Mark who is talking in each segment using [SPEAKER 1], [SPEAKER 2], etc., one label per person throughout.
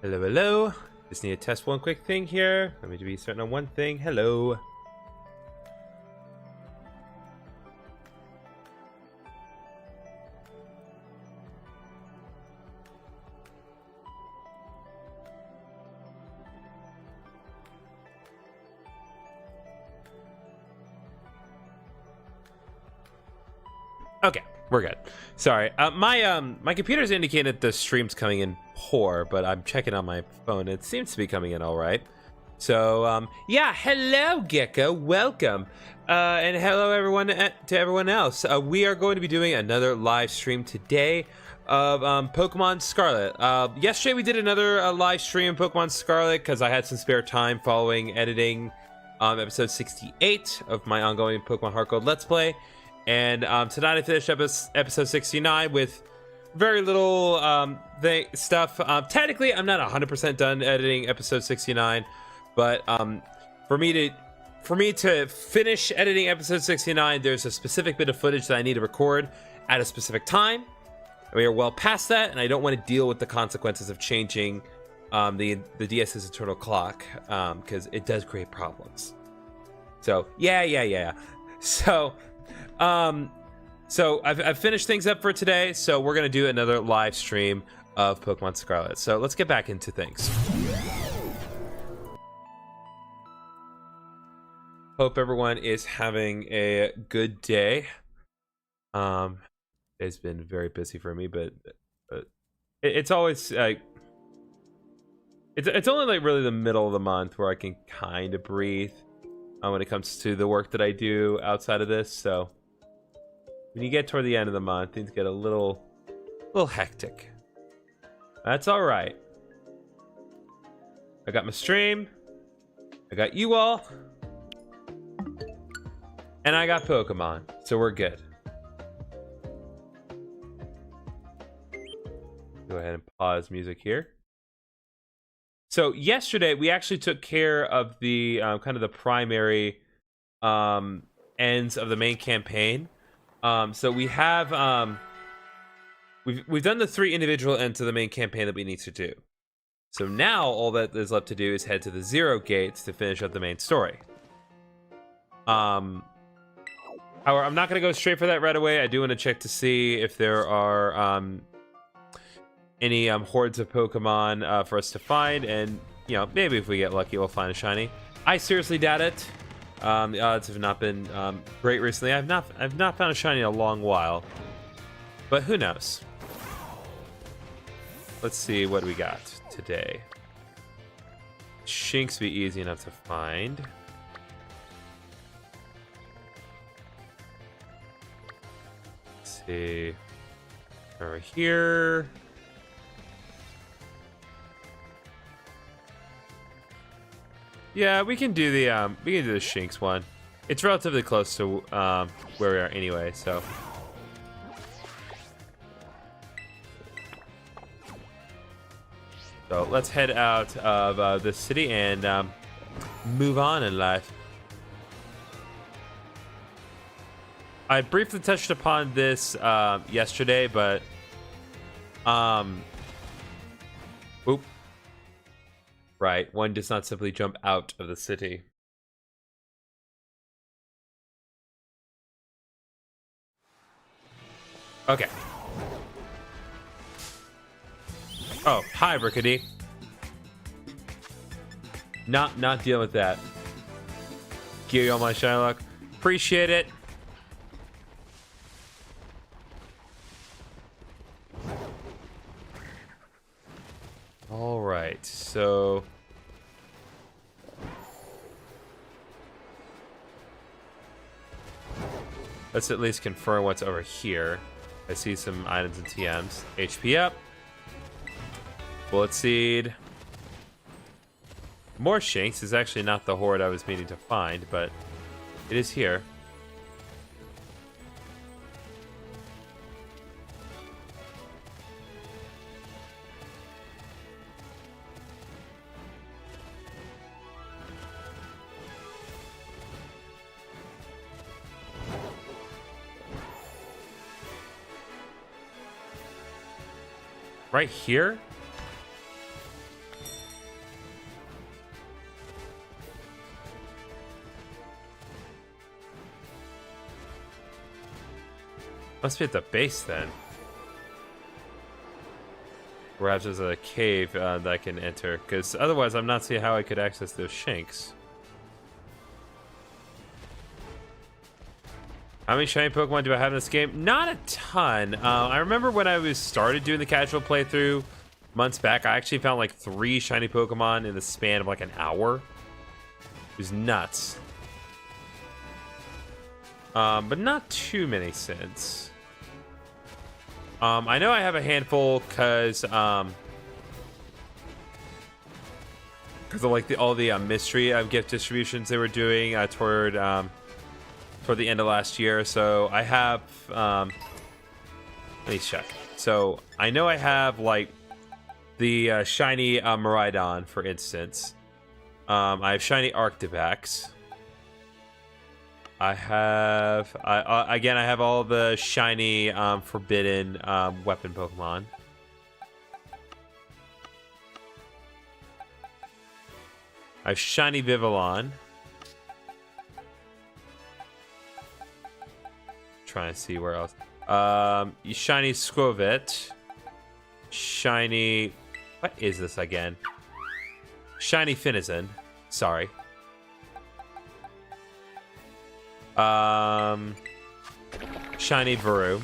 [SPEAKER 1] Hello, hello. Just need to test one quick thing here. Let me be certain on one thing. Hello. Okay, we're good. Sorry, my computer's indicated the stream's coming in poor, but I'm checking on my phone. It seems to be coming in all right. So yeah, hello Gecko, welcome, and hello everyone to everyone else. We are going to be doing another live stream today of Pokemon Scarlet. Yesterday we did another live stream of Pokemon Scarlet because I had some spare time following editing episode 68 of my ongoing Pokemon Heart Gold Let's Play. And tonight I finished episode 69 with very little stuff. Technically, I'm not 100% done editing episode 69, but for me to finish editing episode 69, there's a specific bit of footage that I need to record at a specific time. We are well past that, and I don't want to deal with the consequences of changing the DS's internal clock because it does create problems. So yeah. So I've finished things up for today, so we're gonna do another live stream of Pokemon Scarlet. So let's get back into things. Hope everyone is having a good day. It's been very busy for me, but it's always like it's only like really the middle of the month where I can kind of breathe when it comes to the work that I do outside of this. So when you get toward the end of the month, things get a little hectic. That's all right. I got my stream. I got you all. And I got Pokemon. So we're good. Go ahead and pause music here. So yesterday, we actually took care of the kind of the primary ends of the main campaign. So we have we've done the 3 individual ends of the main campaign that we need to do. So now all that is left to do is head to the 0 gates to finish up the main story. However, I'm not gonna go straight for that right away. I do want to check to see if there are any hordes of Pokemon for us to find, and you know, maybe if we get lucky, we'll find a shiny. I seriously doubt it. The odds have not been great recently. I've not found a shiny in a long while, but who knows? Let's see what we got today. Shinx be easy enough to find. Let's see. Over here. Yeah, we can do the Shinx one. It's relatively close to where we are anyway, so. So let's head out of the city and move on in life. I briefly touched upon this yesterday, but oop. Right, one does not simply jump out of the city. Okay. Oh, hi, Brickady. Not dealing with that. Give you all my shiny luck. Appreciate it. All right, so let's at least confirm what's over here. I see some items and TMs. HP up. Bullet Seed. More Shinx is actually not the horde I was meaning to find, but it is here. Right here? Must be at the base then. Perhaps there's a cave that I can enter, because otherwise I'm not seeing how I could access those shanks. How many shiny Pokemon do I have in this game? Not a ton. I remember when I started doing the casual playthrough months back, I actually found like 3 shiny Pokemon in the span of like an hour. It was nuts. But not too many since. I know I have a handful because of like all the mystery gift distributions they were doing toward the end of last year. So I have let me check. So I know I have like the shiny Miraidon, for instance. I have shiny Arctivax. I have, again, I have all the shiny forbidden weapon Pokemon. I have shiny Vivillon. Trying to see where else. Shiny Skwovet. Shiny, what is this again? Shiny Finizen. Sorry. Shiny Varu.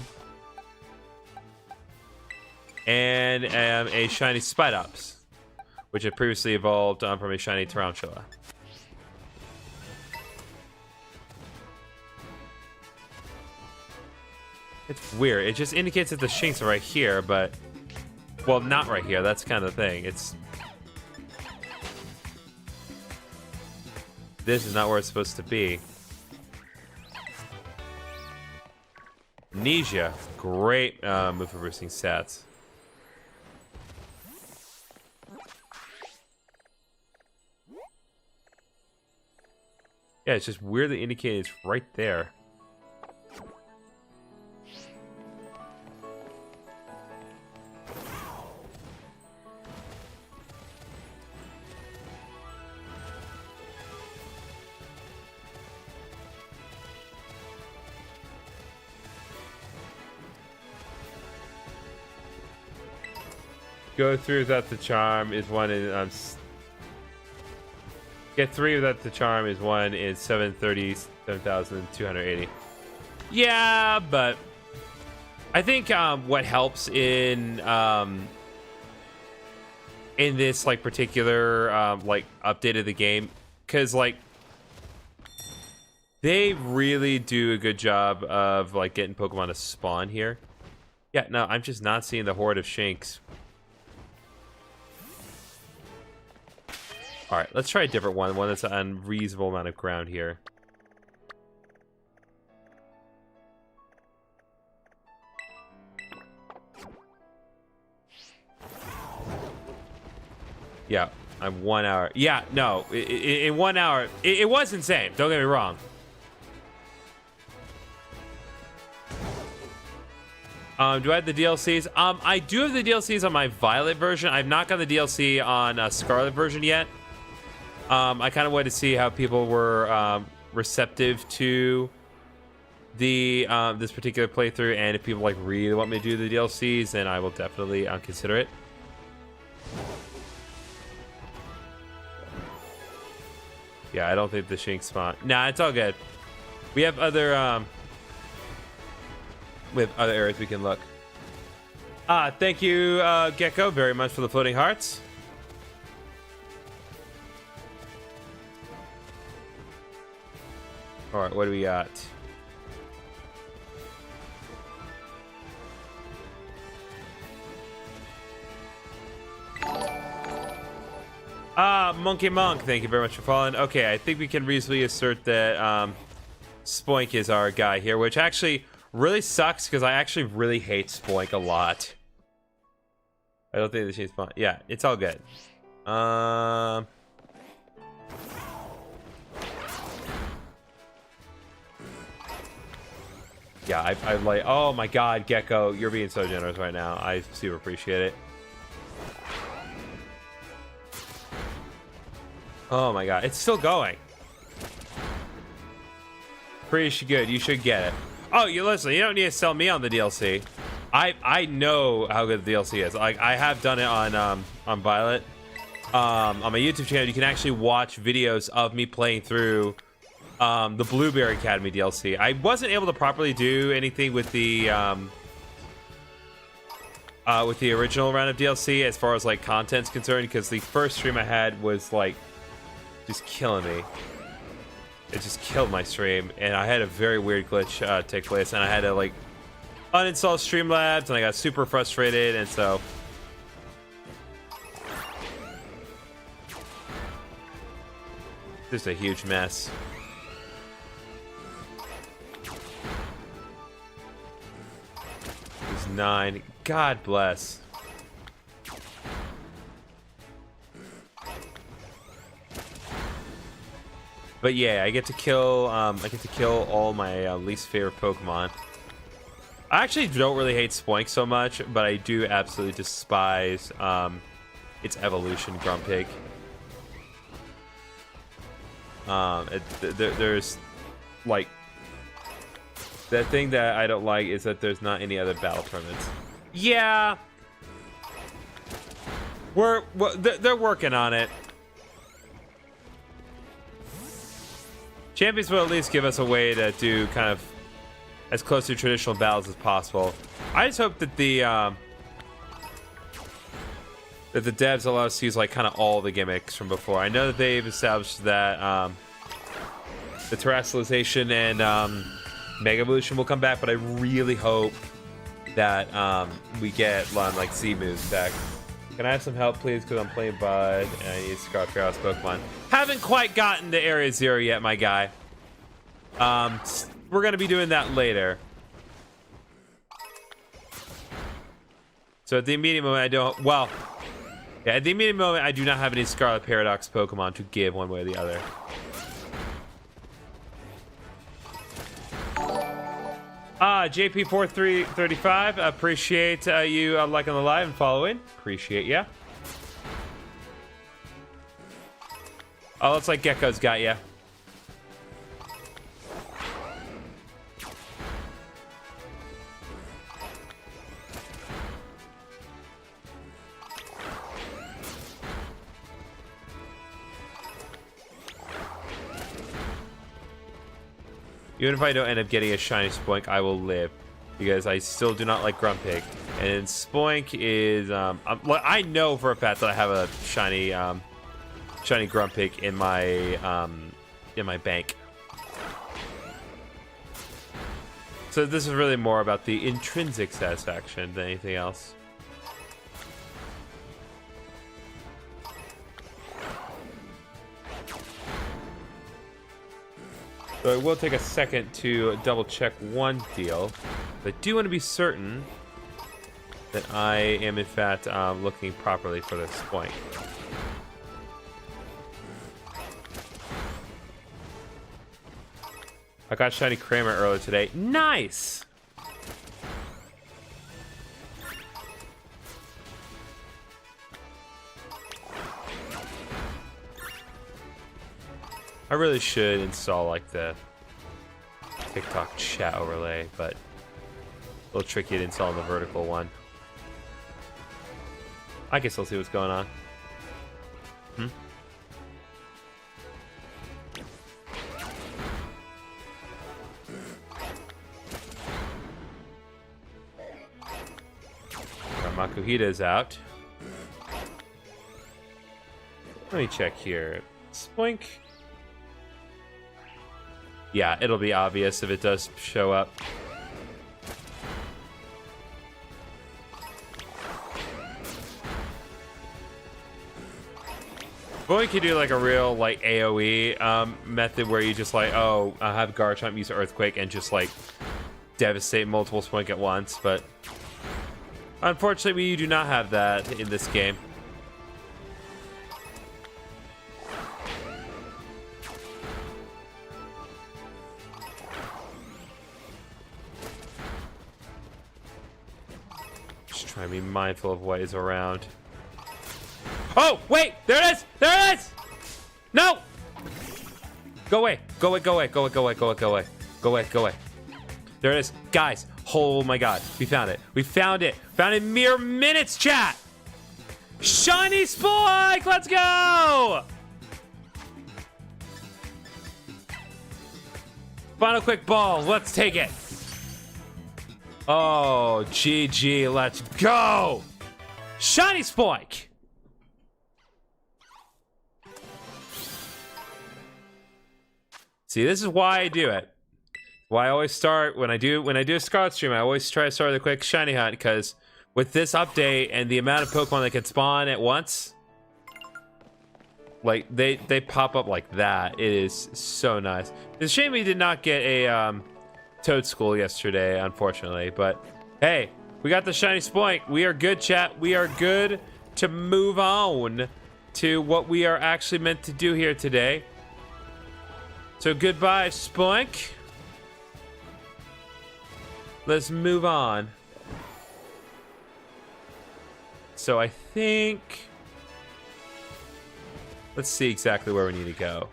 [SPEAKER 1] And a shiny Spidops, which had previously evolved from a shiny Tarantula. It's weird. It just indicates that the Shinx are right here, but... Well, not right here. That's kind of the thing. It's... This is not where it's supposed to be. Amnesia. Great move for boosting stats. Yeah, it's just weirdly indicated it's right there. Go through without the charm is one in get 3 without the charm is one in 737,280. Yeah, but I think what helps in this like particular like update of the game, because like they really do a good job of like getting Pokemon to spawn here. Yeah, no, I'm just not seeing the horde of Shinx. All right, let's try a different one that's an unreasonable amount of ground here. Yeah, I'm 1 hour. Yeah, no, in 1 hour, it was insane. Don't get me wrong. Do I have the DLCs? I do have the DLCs on my Violet version. I've not got the DLC on Scarlet version yet. I kind of wanted to see how people were receptive to the this particular playthrough, and if people like really want me to do the DLCs, then I will definitely consider it. Yeah, I don't think the Shinx spawn. Nah, it's all good. We have other areas we can look. Thank you, Gecko, very much for the floating hearts. All right, what do we got? Monkey Monk, thank you very much for following. Okay, I think we can reasonably assert that Spoink is our guy here, which actually really sucks because I actually really hate Spoink a lot. I don't think the she's fun. Yeah, it's all good. Yeah, I like. Oh my God, Gecko, you're being so generous right now. I super appreciate it. Oh my God, it's still going. Pretty good. You should get it. Oh, you listen. You don't need to sell me on the DLC. I know how good the DLC is. Like I have done it on Violet. On my YouTube channel, you can actually watch videos of me playing through the Blueberry Academy DLC. I wasn't able to properly do anything with the original round of DLC as far as like content's concerned, because the first stream I had was like just killing me. It just killed my stream, and I had a very weird glitch take place, and I had to like uninstall Streamlabs, and I got super frustrated, and so just a huge mess. He's 9. God bless. But yeah, I get to kill all my least favorite Pokemon. I actually don't really hate Spoink so much, but I do absolutely despise its evolution, Grumpig. There's like the thing that I don't like is that there's not any other battle tournaments. Yeah, they're working on it. Champions will at least give us a way to do kind of as close to traditional battles as possible. I just hope that the devs allow us to use like kind of all the gimmicks from before. I know that they've established that the terrestrialization and Mega Evolution will come back, but I really hope that we get like Z moves back. Can I have some help, please? Because I'm playing Bud and I need Scarlet Paradox Pokemon. Haven't quite gotten to Area 0 yet, my guy. We're gonna be doing that later. So at the immediate moment, I don't. Well, yeah, at the immediate moment, I do not have any Scarlet Paradox Pokemon to give one way or the other. JP4335, appreciate you liking the live and following. Appreciate ya. Oh, looks like Gecko's got ya. Even if I don't end up getting a shiny Spoink, I will live, because I still do not like Grumpig. And Spoink is, I know for a fact that I have a shiny, shiny Grumpig in my bank. So this is really more about the intrinsic satisfaction than anything else. So it will take a second to double check one deal. But I do want to be certain that I am in fact looking properly for this point. I got shiny Kramer earlier today. Nice! I really should install like the TikTok chat overlay, but a little tricky to install the vertical one. I guess I'll see what's going on. Our Makuhita is out. Let me check here. Spoink. Yeah, it'll be obvious if it does show up. But we could do like a real like AoE method where you just like, oh, I have Garchomp use Earthquake and just like devastate multiple Spoink at once, but unfortunately we do not have that in this game. Try to be mindful of what is around. Oh, wait! There it is! There it is! No! Go away! Go away, go away, go away, go away, go away, go away, go away. There it is. Guys, oh my god. We found it. We found it. Found it in mere minutes, chat. Shiny Spike! Let's go! Final quick ball. Let's take it. Oh, GG. Let's go. Shiny Spike. See, this is why I do it. Why I always start when I do a Scarlet stream. I always try to start with a quick shiny hunt, because with this update and the amount of Pokemon that can spawn at once, like they pop up like that. It is so nice. It's a shame we did not get a Toad School yesterday, unfortunately. But hey, we got the shiny Spike. We are good, chat. We are good to move on to what we are actually meant to do here today. So goodbye, Spike. Let's move on. So I think... let's see exactly where we need to go.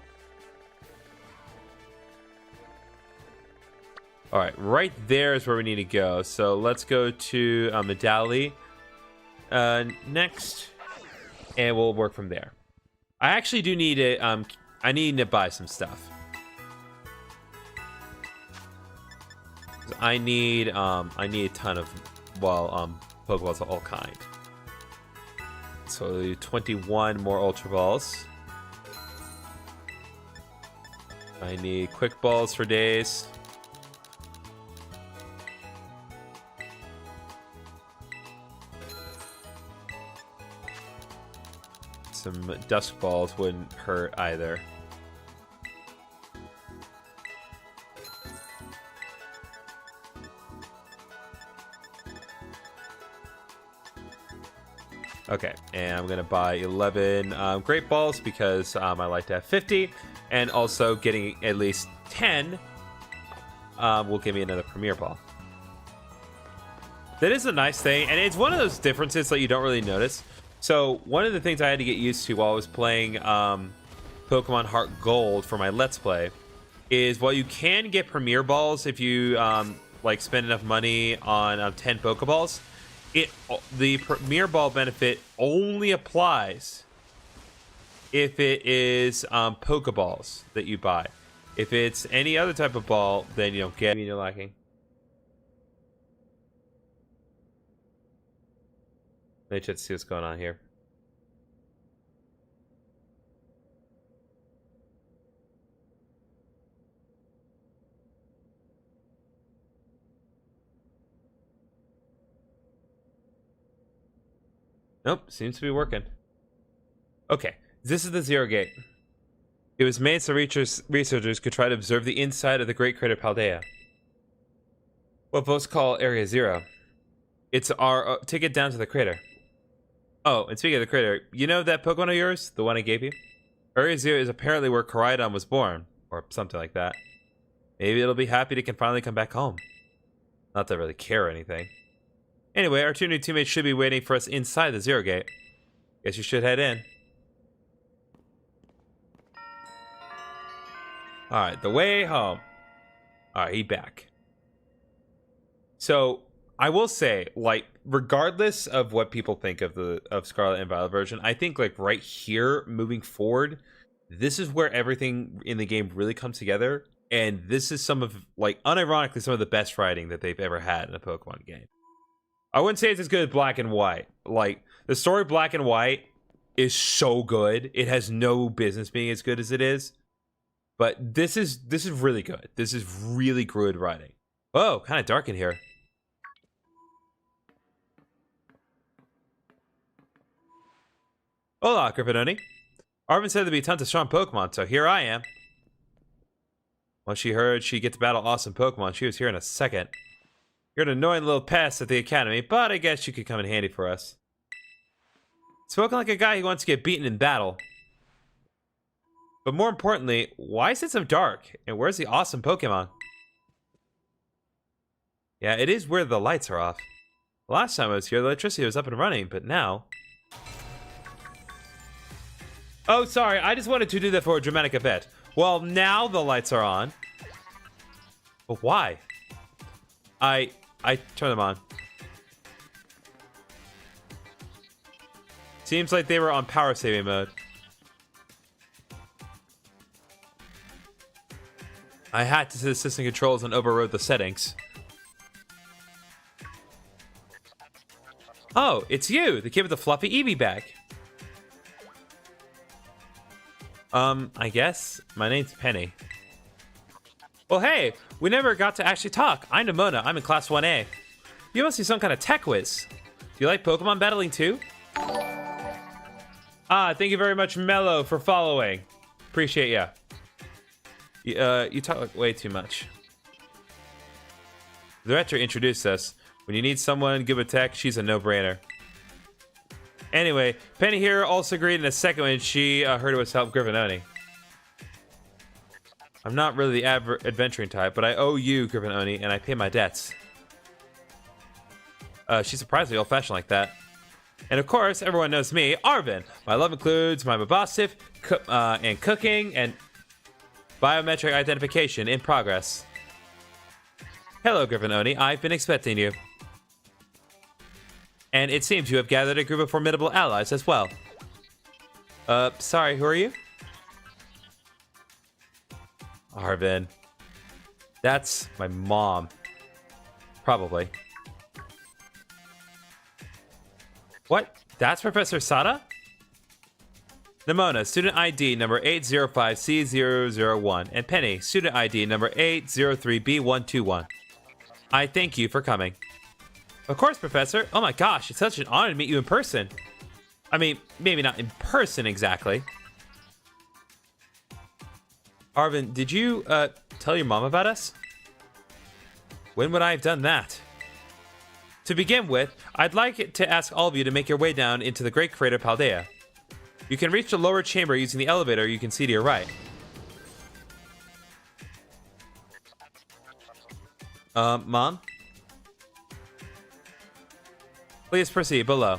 [SPEAKER 1] Alright, right there is where we need to go. So let's go to Medali next. And we'll work from there. I actually do need to... I need to buy some stuff. I need a ton of, well, Pokeballs of all kind. So 21 more Ultra Balls. I need Quick Balls for days. Some Dusk Balls wouldn't hurt either. Okay, and I'm gonna buy 11 Great Balls because I like to have 50, and also getting at least 10 will give me another Premier Ball. That is a nice thing, and it's one of those differences that you don't really notice. So one of the things I had to get used to while I was playing Pokemon Heart Gold for my Let's Play is while you can get Premier Balls if you like spend enough money on 10 Pokeballs, the Premier Ball benefit only applies if it is Pokeballs that you buy. If it's any other type of ball, then you don't get it in your liking. Let's just see what's going on here. Nope, seems to be working. Okay, this is the Zero Gate. It was made so researchers could try to observe the inside of the Great Crater Paldea. What folks call Area Zero. It's our ticket down to the crater. Oh, and speaking of the crater, you know that Pokemon of yours? The one I gave you? Area Zero is apparently where Koraidon was born, or something like that. Maybe it'll be happy it can finally come back home. Not that I really care or anything. Anyway, our two new teammates should be waiting for us inside the Zero Gate. Guess you should head in. Alright, the way home. Alright, he back. So, I will say, like, regardless of what people think of Scarlet and Violet version, I think, like, right here, moving forward, this is where everything in the game really comes together. And this is some of, like, unironically, some of the best writing that they've ever had in a Pokemon game. I wouldn't say it's as good as Black and White. Like, the story Black and White is so good. It has no business being as good as it is. But this is really good. This is really good writing. Oh, kind of dark in here. Hola, GriffinOni. Arvin said there'd be tons of strong Pokemon, so here I am. Once she heard she'd get to battle awesome Pokemon, she was here in a second. You're an annoying little pest at the academy, but I guess you could come in handy for us. Spoken like a guy who wants to get beaten in battle. But more importantly, why is it so dark? And where's the awesome Pokemon? Yeah, it is where the lights are off. The last time I was here, the electricity was up and running, but now... Oh, sorry, I just wanted to do that for a dramatic effect. Well, now the lights are on. But why? I turned them on. Seems like they were on power saving mode. I hacked into the system controls and overrode the settings. Oh, it's you, the kid with the fluffy Eevee bag. I guess my name's Penny. Well, hey, we never got to actually talk. I'm Nimona. I'm in Class 1A. You must be some kind of tech whiz. Do you like Pokemon battling too? Ah, thank you very much, Mello, for following. Appreciate ya. You talk like way too much. The director introduced us. When you need someone good with tech, she's a no-brainer. Anyway, Penny here also agreed in a second when she heard it was help GriffinOni. I'm not really the adventuring type, but I owe you, GriffinOni, and I pay my debts. She's surprisingly old-fashioned like that. And of course, everyone knows me, Arvin. My love includes my Mabostif, and cooking, and biometric identification in progress. Hello, GriffinOni. I've been expecting you. And it seems you have gathered a group of formidable allies as well. Sorry, who are you? Arvin. That's my mom. Probably. What? That's Professor Sada? Nimona, student ID number 805C001, and Penny, student ID number 803B121. I thank you for coming. Of course, Professor. Oh my gosh, it's such an honor to meet you in person. I mean, maybe not in person exactly. Arvin, did you, tell your mom about us? When would I have done that? To begin with, I'd like to ask all of you to make your way down into the Great Crater Paldea. You can reach the lower chamber using the elevator you can see to your right. Mom? Please proceed below.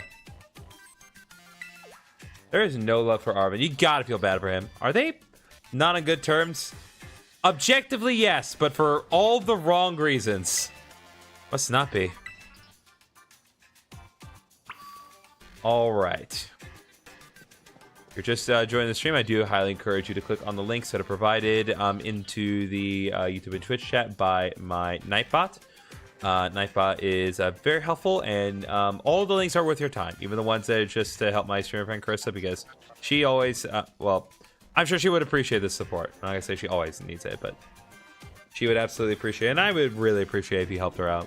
[SPEAKER 1] There is no love for Arvin. You gotta feel bad for him. Are they not on good terms? Objectively, yes, but for all the wrong reasons. Must not be. All right. If you're just joining the stream, I do highly encourage you to click on the links that are provided into the YouTube and Twitch chat by my Nightbot. Nightbot is very helpful, and all the links are worth your time, even the ones that are just to help my streamer friend Carissa, because she always, well, I'm sure she would appreciate this support. I'm not gonna say she always needs it, but she would absolutely appreciate it, and I would really appreciate if you helped her out.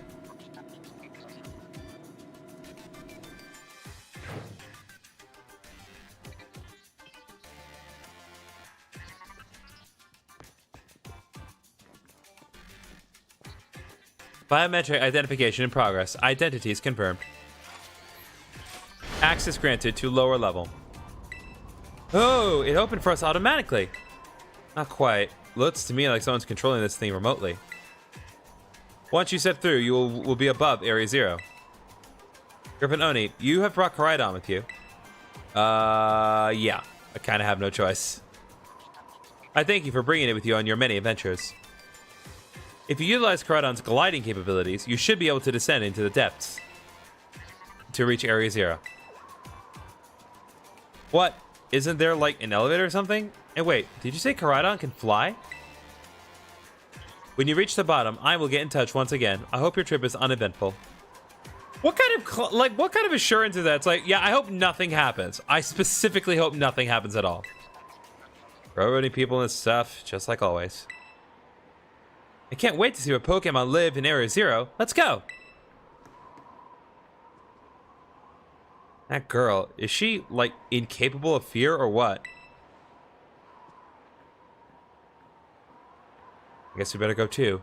[SPEAKER 1] Biometric identification in progress. Identities confirmed. Access granted to lower level. Oh, it opened for us automatically. Not quite. Looks to me like someone's controlling this thing remotely. Once you step through, you will be above Area 0. GriffinOni, you have brought Koraidon with you. Yeah. I kind of have no choice. I thank you for bringing it with you on your many adventures. If you utilize Koraidon's gliding capabilities, you should be able to descend into the depths to reach Area 0. What? Isn't there like an elevator or something? And wait, did you say Koraidon can fly? When you reach the bottom, I will get in touch once again. I hope your trip is uneventful. What kind of assurance is that? It's like, yeah, I hope nothing happens. I specifically hope nothing happens at all. Roading people and stuff, just like always. I can't wait to see what Pokemon live in Area 0. Let's go! That girl, is she, like, incapable of fear or what? I guess we better go too.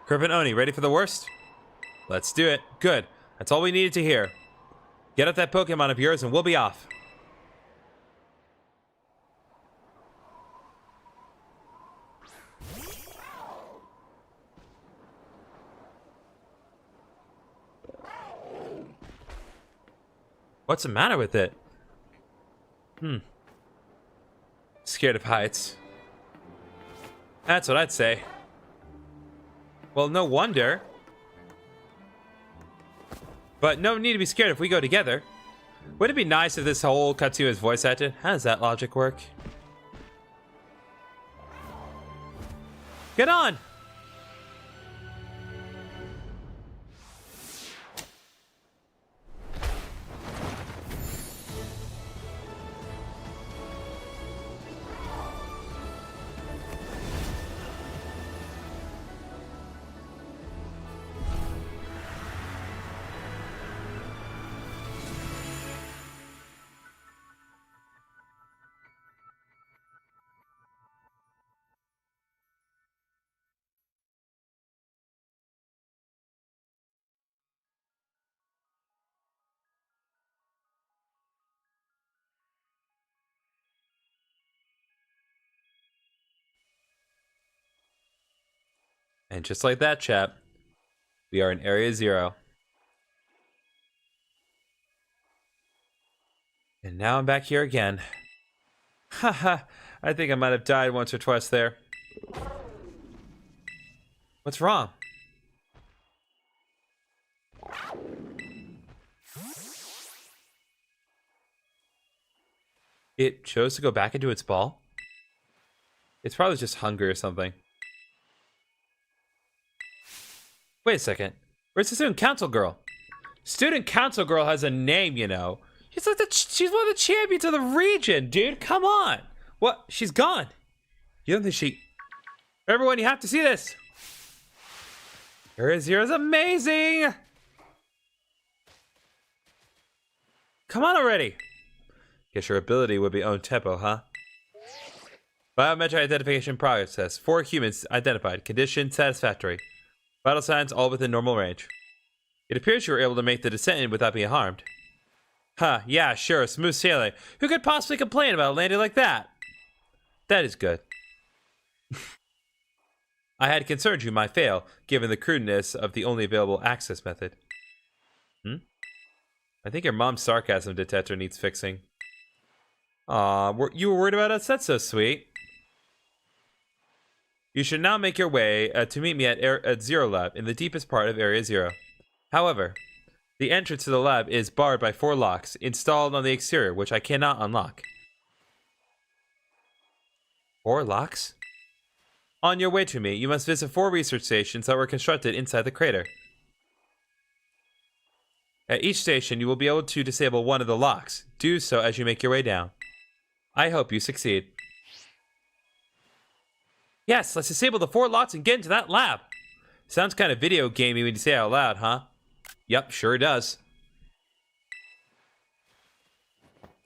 [SPEAKER 1] GriffinOni, ready for the worst? Let's do it. Good. That's all we needed to hear. Get up that Pokemon of yours and we'll be off. What's the matter with it? Scared of heights. That's what I'd say. Well, no wonder. But no need to be scared if we go together. Would it be nice if this whole cutscene was voice acted? How does that logic work? Get on! And just like that, chap, we are in Area 0. And now I'm back here again. Haha, I think I might have died once or twice there. What's wrong? It chose to go back into its ball? It's probably just hungry or something. Wait a second. Where's the student council girl? Student council girl has a name, you know. She's like she's one of the champions of the region, dude. Come on. What? She's gone. You don't think she... Everyone, you have to see this. Area 0 is amazing. Come on already. Guess your ability would be own tempo, huh? Biometric identification process. 4 humans identified. Condition satisfactory. Vital signs all within normal range. It appears you were able to make the descent without being harmed. Huh, yeah, sure, smooth sailing. Who could possibly complain about landing like that? That is good. I had concerns you might fail, given the crudeness of the only available access method. I think your mom's sarcasm detector needs fixing. Aw, you were worried about us? That's so sweet. You should now make your way to meet me at Zero Lab in the deepest part of Area 0. However, the entrance to the lab is barred by 4 locks installed on the exterior, which I cannot unlock. 4 locks? On your way to me, you must visit 4 research stations that were constructed inside the crater. At each station, you will be able to disable one of the locks. Do so as you make your way down. I hope you succeed. Yes, let's disable the 4 locks and get into that lab. Sounds kind of video gamey when you say it out loud, huh? Yep, sure does.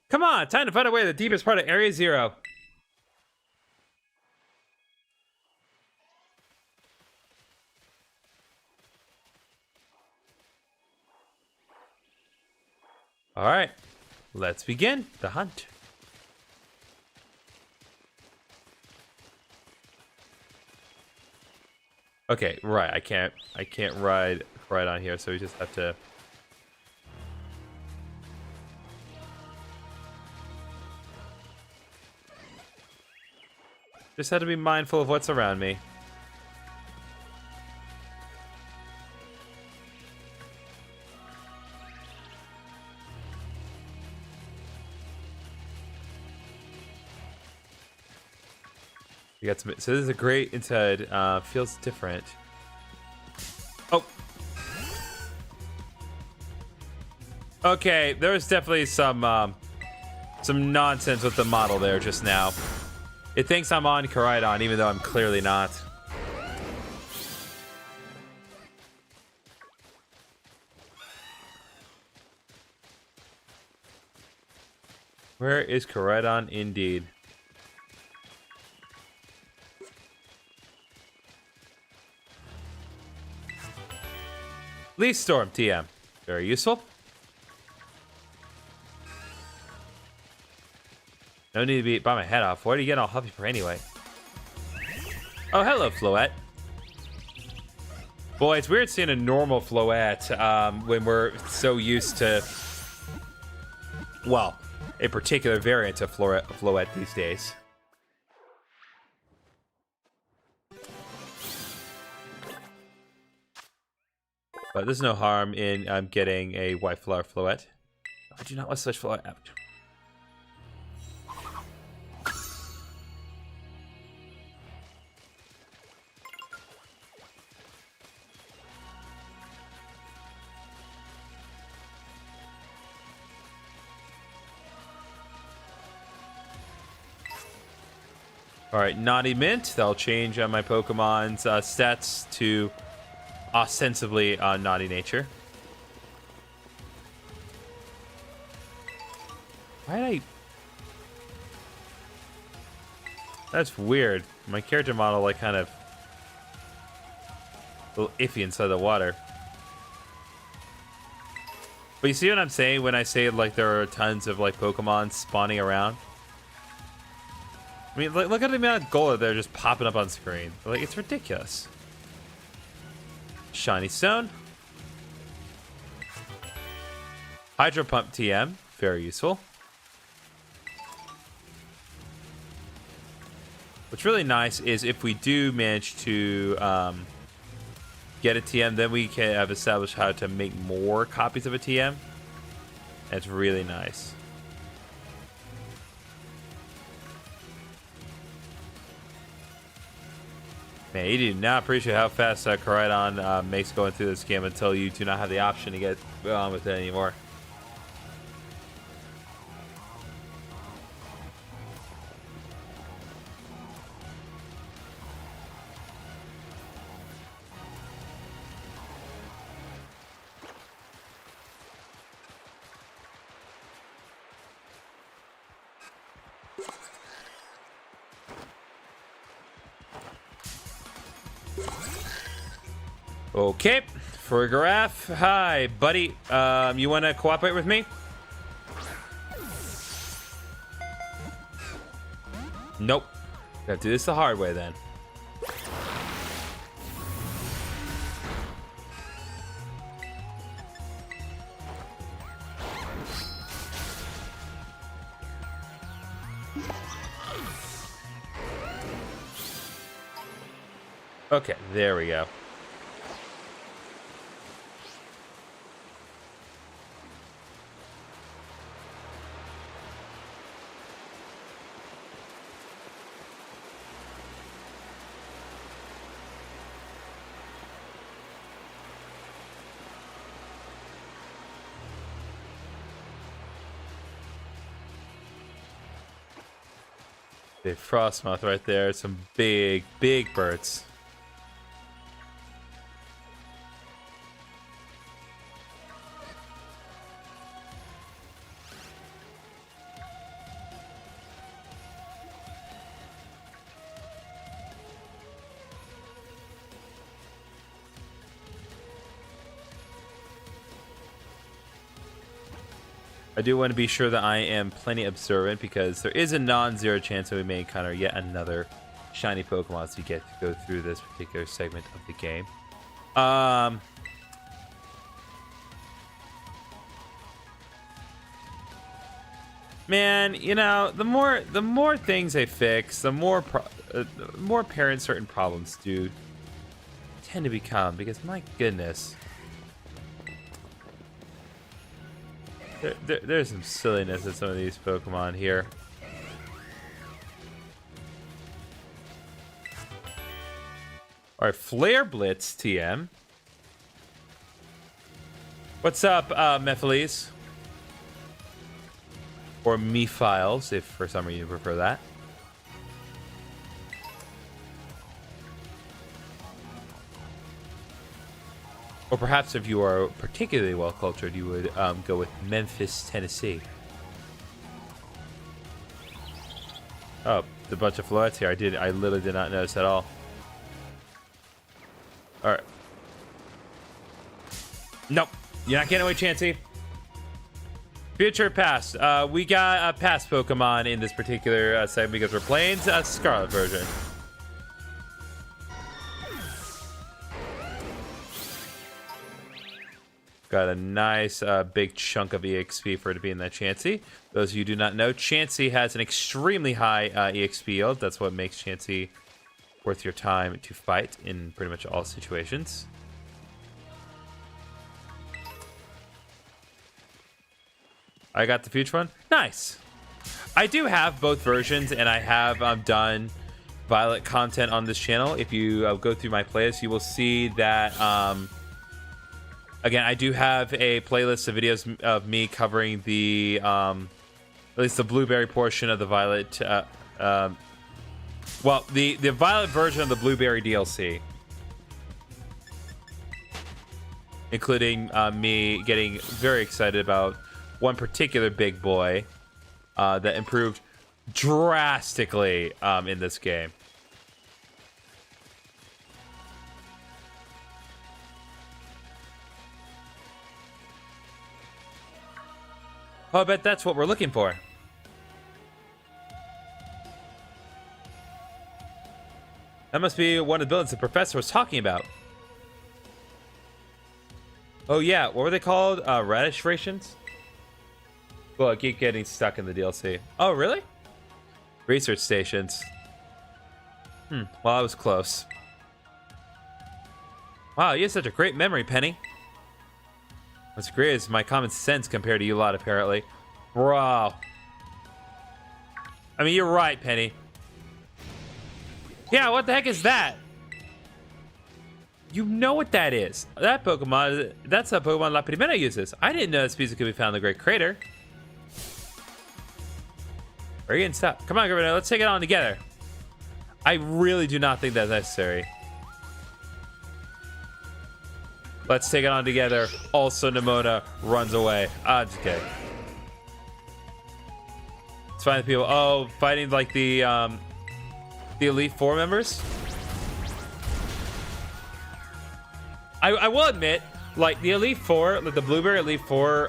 [SPEAKER 1] Come on, time to find our way to the deepest part of Area 0. Alright, let's begin the hunt. Okay, right, I can't ride right on here, so we just have to... Just have to be mindful of what's around me. We got some, so this is a great inside, feels different. Oh. Okay, there was definitely some nonsense with the model there just now. It thinks I'm on Koraidon, even though I'm clearly not. Where is Koraidon indeed? Leaf Storm TM. Very useful. No need to be by my head off. Why are you getting all huffy for anyway? Oh, hello, Floette. Boy, it's weird seeing a normal Floette when we're so used to Well, a particular variant of Floette these days. But there's no harm in getting a white flower Floette. I do not want to switch Floette out. Alright, Naughty Mint. That'll change my Pokemon's stats to ostensibly Naughty Nature. Why did I... That's weird. My character model, like, kind of... a little iffy inside the water. But you see what I'm saying when I say, like, there are tons of, like, Pokemon spawning around? I mean, look at the amount of gold that are just popping up on screen. Like, it's ridiculous. Shiny Stone. Hydro Pump TM. Very useful. What's really nice is if we do manage to get a TM, then we can have established how to make more copies of a TM. That's really nice. Man, you do not appreciate how fast Koraidon makes going through this game until you do not have the option to get on with it anymore. Okay, for a Giraffe. Hi, buddy. You want to cooperate with me? Nope. Gotta do this the hard way then. Okay, there we go. Big Frostmoth right there. Some big, big birds. I do want to be sure that I am plenty observant because there is a non-zero chance that we may encounter yet another shiny Pokemon as we get to go through this particular segment of the game. Man, you know, the more things they fix, the more apparent certain problems do tend to become. Because my goodness. There's some silliness in some of these Pokemon here. Alright, Flare Blitz TM. What's up, Mephiles? Or Mephiles, if for some reason you prefer that. Or perhaps if you are particularly well cultured, you would go with Memphis, Tennessee. Oh, the bunch of Floettes here. I literally did not notice at all. Alright. Nope. You're not getting away, Chansey. Future past. We got a past Pokemon in this particular segment because we're playing a Scarlet version. Got a nice big chunk of EXP for it to be in that Chansey. Those of you who do not know, Chansey has an extremely high EXP yield. That's what makes Chansey worth your time to fight in pretty much all situations. I got the future one. Nice. I do have both versions, and I have done Violet content on this channel. If you go through my playlist, you will see that, again, I do have a playlist of videos of me covering the, at least the blueberry portion of the Violet, well, the Violet version of the blueberry DLC. Including me getting very excited about one particular big boy that improved drastically in this game. Oh, I bet that's what we're looking for. That must be one of the buildings the professor was talking about. Oh yeah, what were they called? Radish rations? Well, I keep getting stuck in the DLC. Oh, really? Research stations. Well, I was close. Wow, you have such a great memory, Penny. What's great is my common sense compared to you lot, apparently. Bro. I mean, you're right, Penny. Yeah, what the heck is that? You know what that is. That Pokemon, that's a Pokemon La Primera uses. I didn't know this species could be found in the Great Crater. Are you getting stuck? Come on, GriffinOni, let's take it on together. I really do not think that's necessary. Let's take it on together. Also, Nimona runs away. Just kidding. Let's find the people. Oh, fighting like the Elite Four members. I will admit, like the Elite Four, like the Blueberry Elite Four,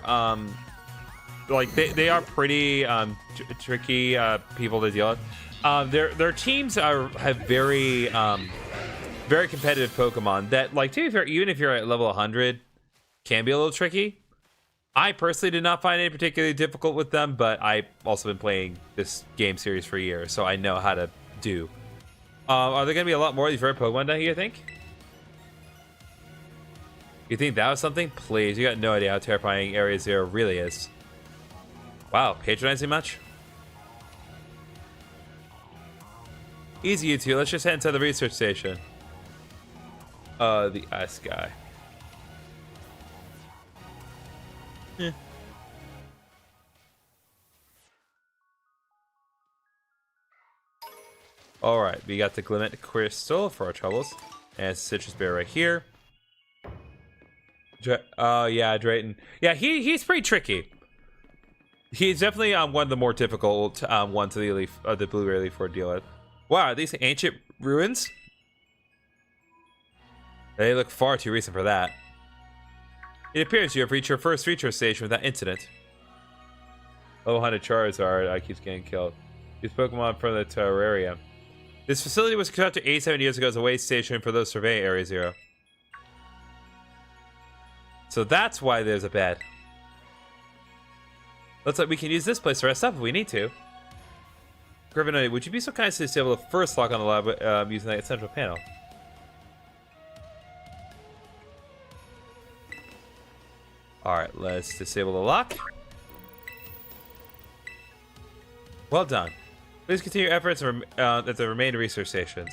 [SPEAKER 1] like they are pretty tricky people to deal with. Their teams have very very competitive Pokemon that, like, to be fair, even if you're at level 100, can be a little tricky. I personally did not find it particularly difficult with them, but I've also been playing this game series for years, so I know how to do. Are there going to be a lot more of these rare Pokemon down here, you think? You think that was something? Please, you got no idea how terrifying Area Zero really is. Wow, patronizing much? Easy, you two. Let's just head into the research station. The ice guy. Yeah. Alright, we got the Glimmet Crystal for our troubles. And Citrus Bear right here. Oh, yeah, Drayton. Yeah, he's pretty tricky. He's definitely one of the more difficult ones of the Blueberry Leaf for deal with. Wow, are these ancient ruins? They look far too recent for that. It appears you have reached your first research station without incident. Level 100 Charizard keeps getting killed. These Pokemon from the terrarium. This facility was constructed 87 years ago as a way station for those surveying Area Zero. So that's why there's a bed. Looks like we can use this place to rest up if we need to. GriffinOni, would you be so kind as to disable the first lock on the lab using that central panel? Alright, let's disable the lock. Well done. Please continue your efforts at the remaining research stations.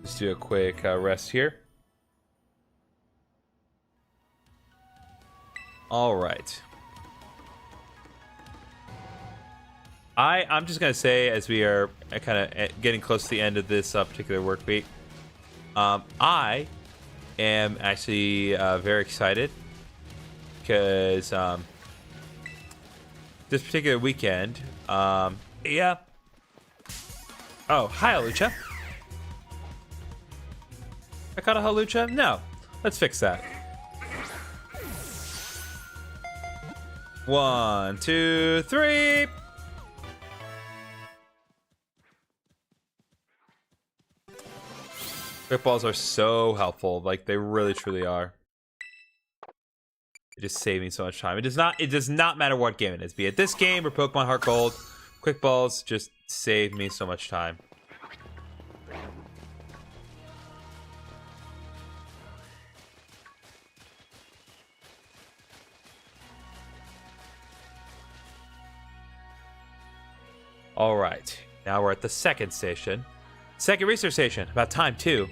[SPEAKER 1] Just do a quick rest here. Alright. I'm just going to say, as we are kind of getting close to the end of this particular work week, I am actually very excited because this particular weekend, yeah. Oh, hi, Alucha. I caught a Halucha? No. Let's fix that. 1, 2, 3. Quick balls are so helpful. Like, they really, truly are. It just saves me so much time. It does not matter what game it is. Be it this game or Pokemon Heart Gold. Quick balls just save me so much time. All right. Now we're at the second station. Second research station. About time, too.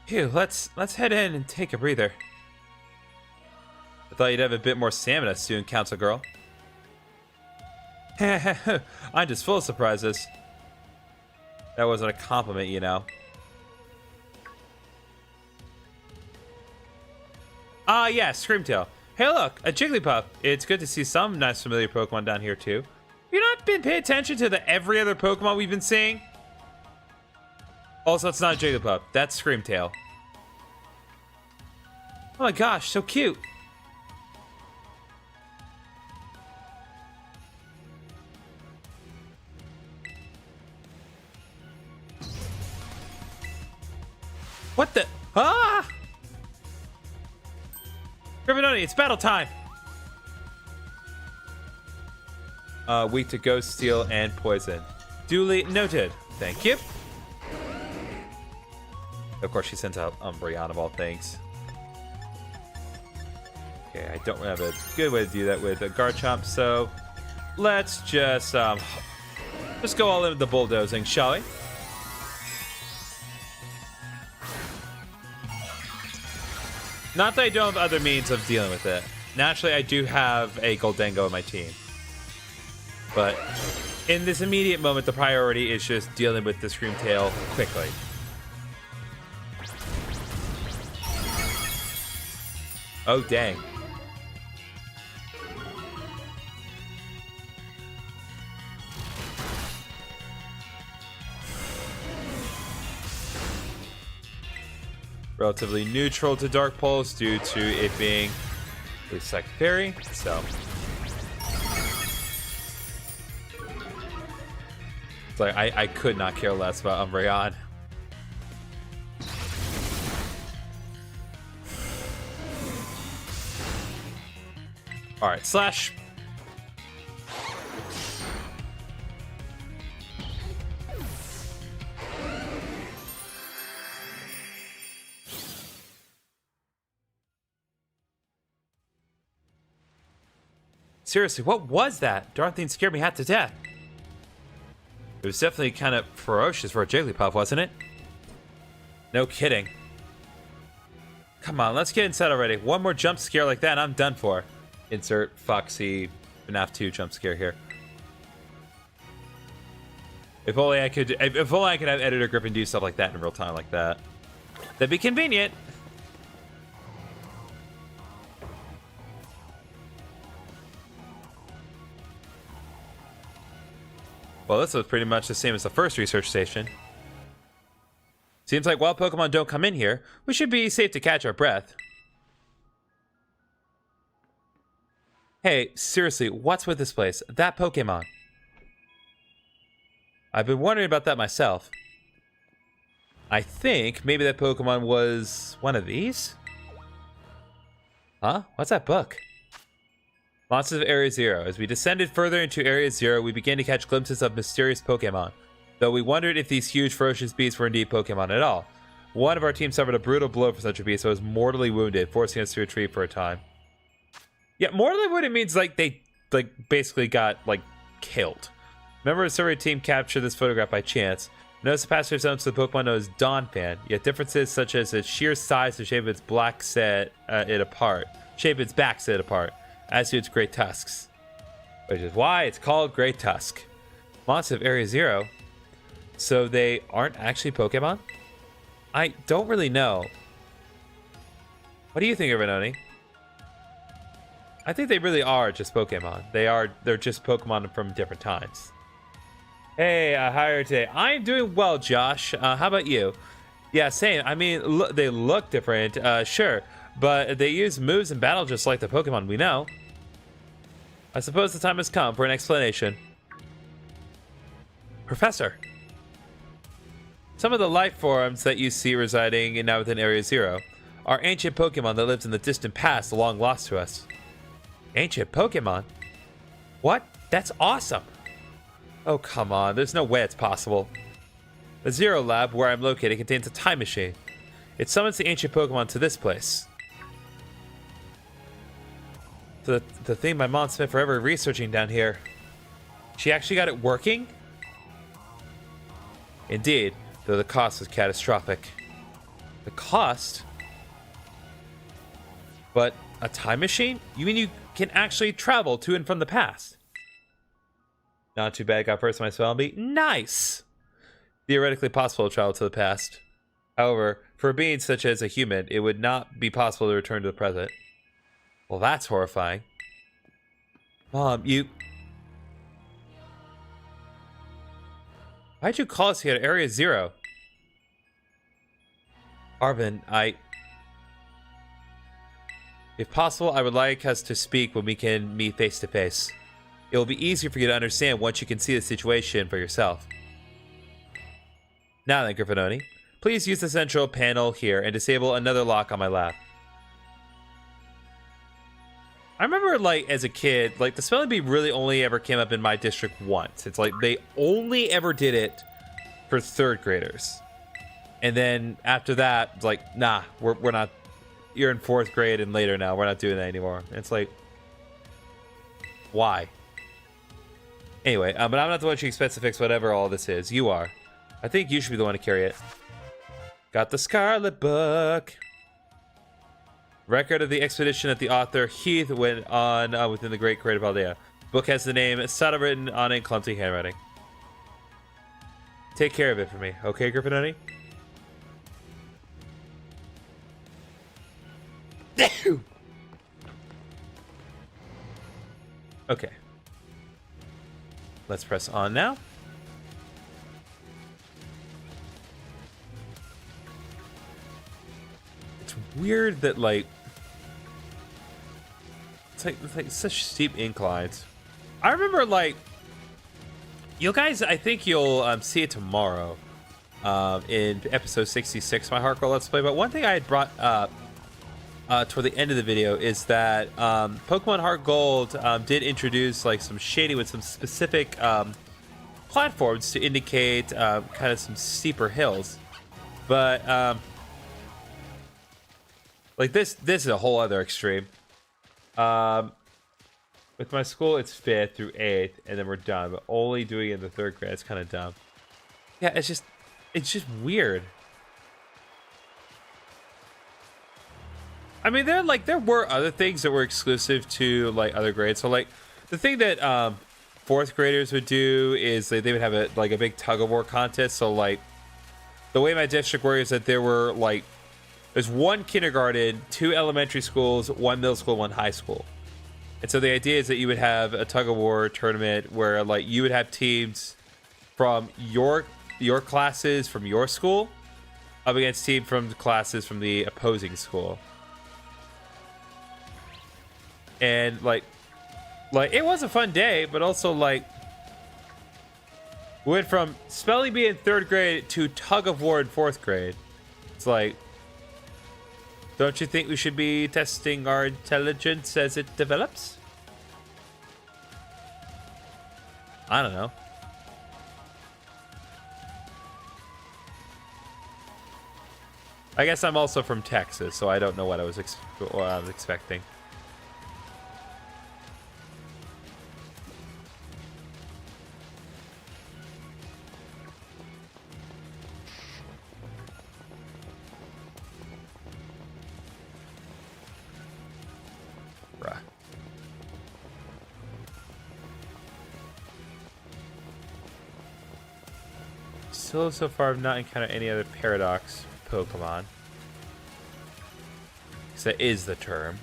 [SPEAKER 1] Phew, let's head in and take a breather. I thought you'd have a bit more stamina soon, Council Girl. I'm just full of surprises. That wasn't a compliment, you know. Ah, yeah, Screamtail. Hey, look, a Jigglypuff. It's good to see some nice familiar Pokemon down here, too. You not been paying attention to the every other Pokemon we've been seeing? Also, it's not Jigglypuff. That's Screamtail. Oh my gosh, so cute. What the? Ah! GriffinOni, it's battle time. Weak to Ghost, Steel, and Poison. Duly noted. Thank you. Of course, she sends out Umbreon of all things. Okay, I don't have a good way to do that with a Garchomp, so let's just go all in with the bulldozing, shall we? Not that I don't have other means of dealing with it. Naturally, I do have a Goldengo on my team. But in this immediate moment, the priority is just dealing with the Screamtail quickly. Oh, dang. Relatively neutral to Dark Pulse due to it being a Psychic Fairy, so. It's like, I could not care less about Umbreon. Alright, Slash. Seriously, what was that? Darn thing scared me half to death. It was definitely kind of ferocious for a Jigglypuff, wasn't it? No kidding. Come on, let's get inside already. One more jump scare like that and I'm done for. Insert Foxy FNAF 2 jump scare here. If only I could have Editor Griffin do stuff like that in real time like that. That'd be convenient. Well, this was pretty much the same as the first research station. Seems like wild Pokemon don't come in here. We should be safe to catch our breath. Hey, seriously, what's with this place? That Pokemon. I've been wondering about that myself. I think maybe that Pokemon was one of these? Huh? What's that book? Monsters of Area Zero. As we descended further into Area Zero, we began to catch glimpses of mysterious Pokemon, though we wondered if these huge, ferocious beasts were indeed Pokemon at all. One of our team suffered a brutal blow for such a beast, so was mortally wounded, forcing us to retreat for a time. Yeah, mortally wounded means like they basically got killed. Member of the survey team captured this photograph by chance. Notice the past resemblance to the Pokemon known as Donphan, yet differences such as its sheer size, the shape of its back set it apart, as to its great tusks, which is why it's called Great Tusk. Monsters of Area Zero. So they aren't actually Pokemon? I don't really know. What do you think, GriffinOni? I think they really are just Pokemon. They're just Pokemon from different times. Hey, how are you today? I'm doing well, Josh. How about you? Yeah, same. I mean, they look different, sure, but they use moves in battle just like the Pokemon we know. I suppose the time has come for an explanation. Professor, some of the life forms that you see residing now within Area Zero are ancient Pokemon that lived in the distant past, long lost to us. Ancient Pokemon? What? That's awesome! Oh, come on. There's no way it's possible. The Zero Lab, where I'm located, contains a time machine. It summons the ancient Pokemon to this place. The thing my mom spent forever researching down here. She actually got it working? Indeed, though the cost was catastrophic. The cost? But a time machine? You mean you can actually travel to and from the past? Not too bad, got first on my spelling bee. Nice! Theoretically possible to travel to the past. However, for a being such as a human, it would not be possible to return to the present. Well, that's horrifying. Mom, why'd you call us here at Area Zero? Arvin, if possible, I would like us to speak when we can meet face to face. It will be easier for you to understand once you can see the situation for yourself. Now then, GriffinOni, please use the central panel here and disable another lock on my lab. I remember, like, as a kid, like, the spelling bee really only ever came up in my district once. It's like they only ever did it for 3rd graders. And then after that, it's like, nah, we're not, you're in 4th grade and later now, we're not doing that anymore. And it's like, why? Anyway, but I'm not the one she expects to fix whatever all this is. You are. I think you should be the one to carry it. Got the Scarlet book. Record of the expedition that the author Heath went on within the Great Creative Aldea. Book has the name Sada written on in clumsy handwriting. Take care of it for me, okay, GriffinOni? Okay. Let's press on now. It's weird that, like, it's like such steep inclines. I remember, like, you guys, I think you'll see it tomorrow in episode 66, my Heart Gold Let's Play. But one thing I had brought up toward the end of the video is that Pokemon Heart Gold did introduce like some shading with some specific platforms to indicate kind of some steeper hills. But like this is a whole other extreme. With my school, it's 5th through 8th, and then we're done. But only doing it in the 3rd grade, it's kind of dumb. Yeah, it's just weird. I mean, there were other things that were exclusive to like other grades. So like the thing that 4th graders would do is they would have a big tug of war contest. So like the way my district works is that there's 1 kindergarten, 2 elementary schools, 1 middle school, 1 high school. And so the idea is that you would have a tug of war tournament where like you would have teams from your classes from your school up against teams from classes from the opposing school. And like it was a fun day, but also like we went from spelling bee in 3rd grade to tug of war in 4th grade. It's like, don't you think we should be testing our intelligence as it develops? I don't know. I guess I'm also from Texas, so I don't know what I was expecting. Still, so far, I've not encountered any other paradox Pokemon. Because that is the term.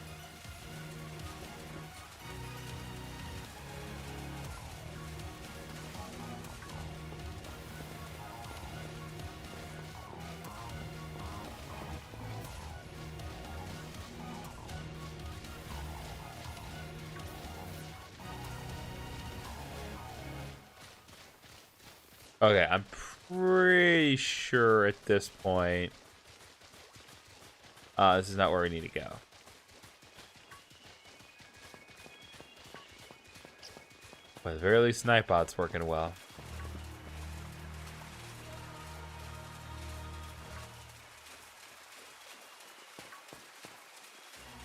[SPEAKER 1] Okay, I'm pretty sure at this point, this is not where we need to go. But at the very least, Nightbot's working well.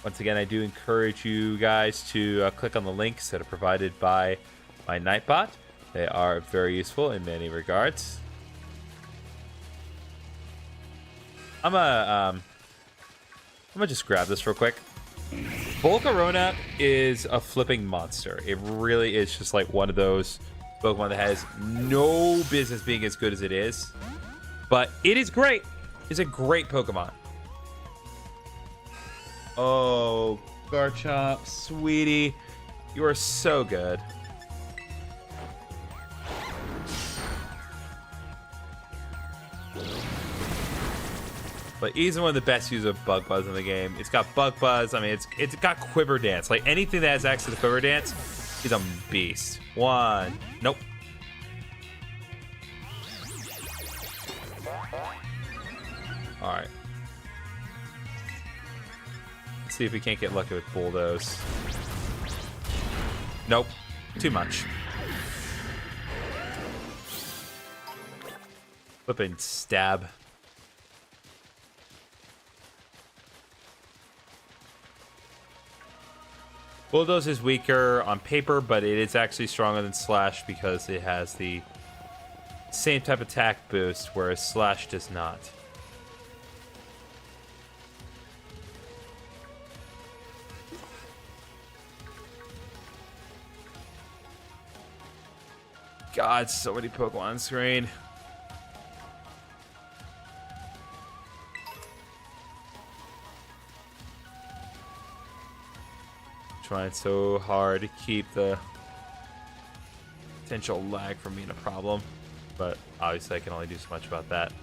[SPEAKER 1] Once again, I do encourage you guys to click on the links that are provided by my Nightbot. They are very useful in many regards. I'm gonna just grab this real quick. Volcarona is a flipping monster. It really is just like one of those Pokemon that has no business being as good as it is. But it is great. It's a great Pokemon. Oh, Garchomp, sweetie. You are so good. But he's one of the best users of Bug Buzz in the game. It's got Bug Buzz. I mean, it's got Quiver Dance. Like, anything that has access to Quiver Dance, he's a beast. One. Nope. Alright. Let's see if we can't get lucky with Bulldoze. Nope. Too much. Flipping stab. Bulldoze is weaker on paper, but it is actually stronger than Slash because it has the same type of attack boost, whereas Slash does not. God, so many Pokemon on screen. Trying so hard to keep the potential lag from being a problem, but obviously I can only do so much about that.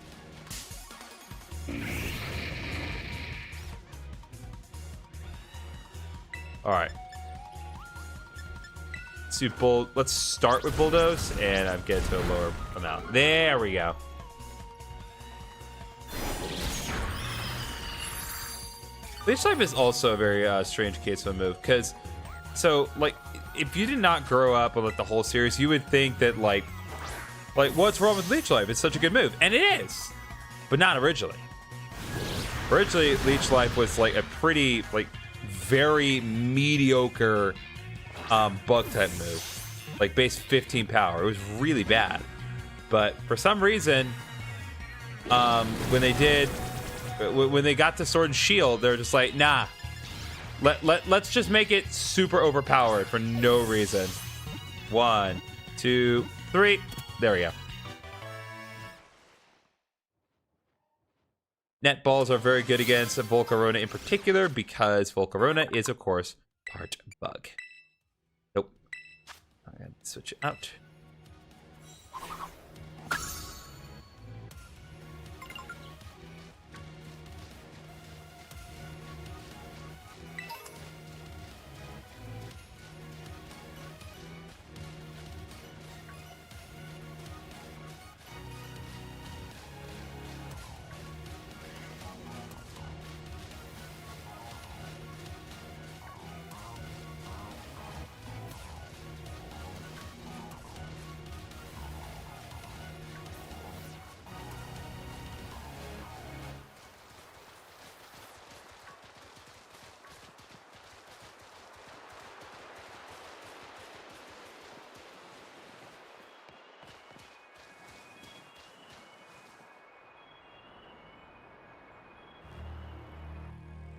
[SPEAKER 1] All right, let's start with Bulldoze and I'm getting to a lower amount. There we go. Leech Life is also a very strange case of a move, because, so, like, if you did not grow up with, like, the whole series, you would think that, like, what's wrong with Leech Life? It's such a good move. And it is, but not originally. Originally, Leech Life was, like, a pretty, like, very mediocre bug-type move. Like, base 15 power. It was really bad. But for some reason, when they got to Sword and Shield, they're just like, nah. Let's just make it super overpowered for no reason. 1, 2, 3. There we go. Net balls are very good against Volcarona in particular because Volcarona is, of course, part bug. Nope. I gotta switch it out.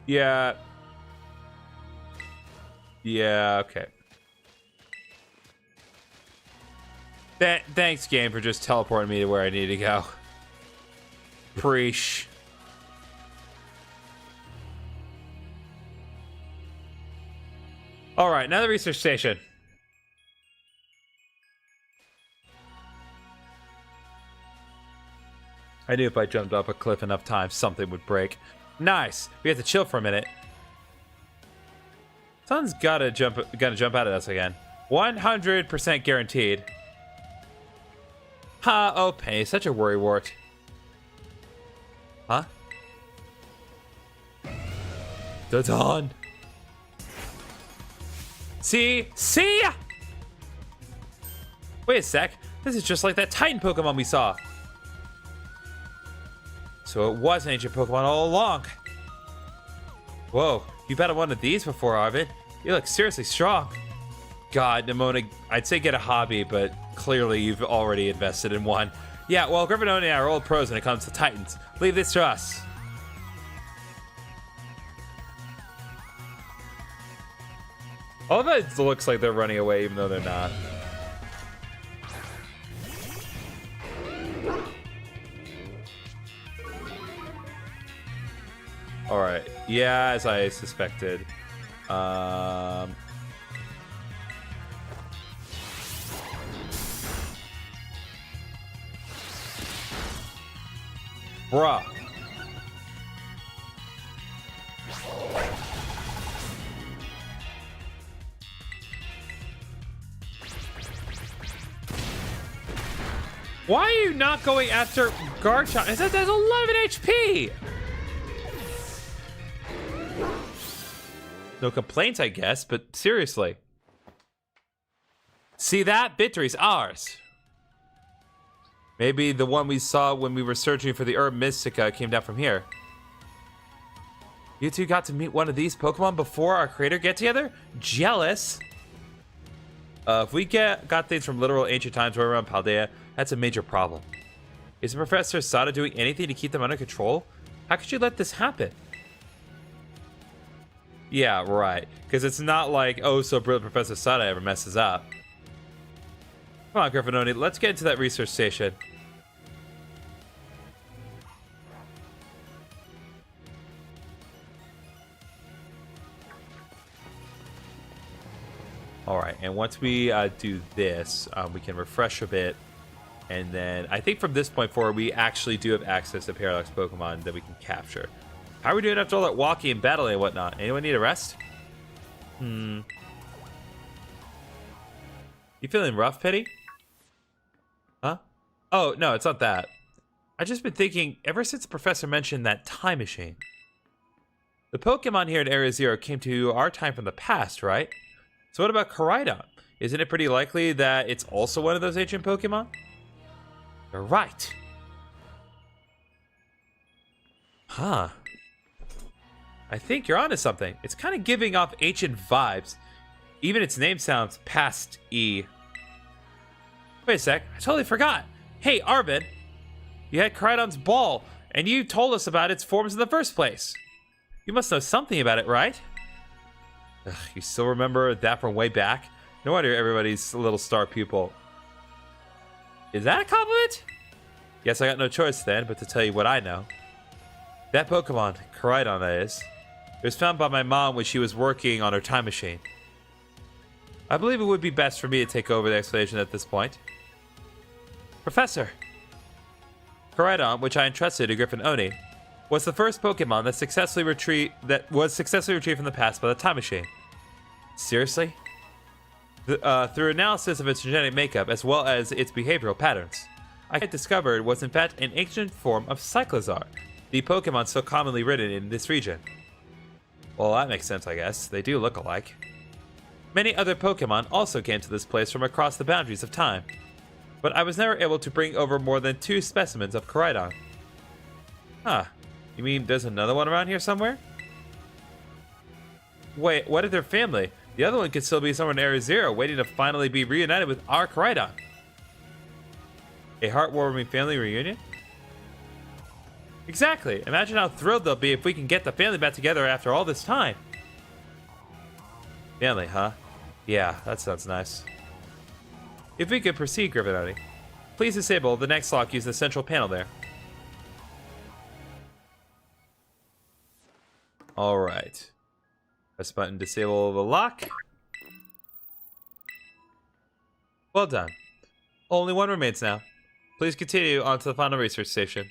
[SPEAKER 1] Yeah. Yeah, okay. Thanks, game, for just teleporting me to where I need to go. Preesh. All right, another research station. I knew if I jumped off a cliff enough times, something would break. Nice. We have to chill for a minute. Sun's gotta jump out at us again. 100% guaranteed. Ha, oh, Penny, such a worrywart. Huh? The dawn. See? Wait a sec. This is just like that Titan Pokemon we saw. So it was an ancient Pokemon all along. Whoa, you've battled one of these before, Arvid. You look seriously strong. God, Nimona, I'd say get a hobby, but clearly you've already invested in one. Yeah, well, GriffinOni and I are old pros when it comes to Titans. Leave this to us. All of it looks like they're running away, even though they're not. Alright. Yeah, as I suspected. Bruh. Why are you not going after Garchomp? It says there's 11 HP! No complaints, I guess, but seriously. See that? Victory's ours. Maybe the one we saw when we were searching for the Herb Mystica came down from here. You two got to meet one of these Pokemon before our creator get-together? Jealous? If we got things from literal ancient times right around Paldea, that's a major problem. Is Professor Sada doing anything to keep them under control? How could you let this happen? Yeah, right. Because it's not like, oh, so brilliant Professor Sada ever messes up. Come on, GriffinOni, let's get into that research station. Alright, and once we do this, we can refresh a bit. And then I think from this point forward, we actually do have access to Paradox Pokemon that we can capture. How are we doing after all that walking and battling and whatnot? Anyone need a rest? You feeling rough, Pity? Huh? Oh, no, it's not that. I've just been thinking, ever since the professor mentioned that time machine. The Pokemon here in Area Zero came to our time from the past, right? So what about Koraidon? Isn't it pretty likely that it's also one of those ancient Pokemon? You're right. Huh. I think you're onto something. It's kind of giving off ancient vibes. Even its name sounds past-y. Wait a sec, I totally forgot. Hey, Arvid, you had Koraidon's ball, and you told us about its forms in the first place. You must know something about it, right? Ugh, you still remember that from way back? No wonder everybody's a little star pupil. Is that a compliment? Guess I got no choice then, but to tell you what I know. That Pokemon, Koraidon that is, it was found by my mom when she was working on her time machine. I believe it would be best for me to take over the explanation at this point. Professor, Koraidon, which I entrusted to GriffinOni, was the first Pokemon that was successfully retrieved from the past by the time machine. Seriously? Through analysis of its genetic makeup as well as its behavioral patterns, I discovered it was in fact an ancient form of Cyclizar, the Pokemon so commonly ridden in this region. Well, that makes sense, I guess. They do look alike. Many other Pokemon also came to this place from across the boundaries of time, but I was never able to bring over more than 2 specimens of Koraidon. Huh. You mean there's another one around here somewhere? Wait, what if their family? The other one could still be somewhere in Area Zero, waiting to finally be reunited with our Koraidon. A heartwarming family reunion? Exactly. Imagine how thrilled they'll be if we can get the family back together after all this time. Family, huh? Yeah, that sounds nice. If we could proceed, GriffinOni, please disable the next lock using the central panel there. Alright. Press button, disable the lock. Well done. Only one remains now. Please continue on to the final research station.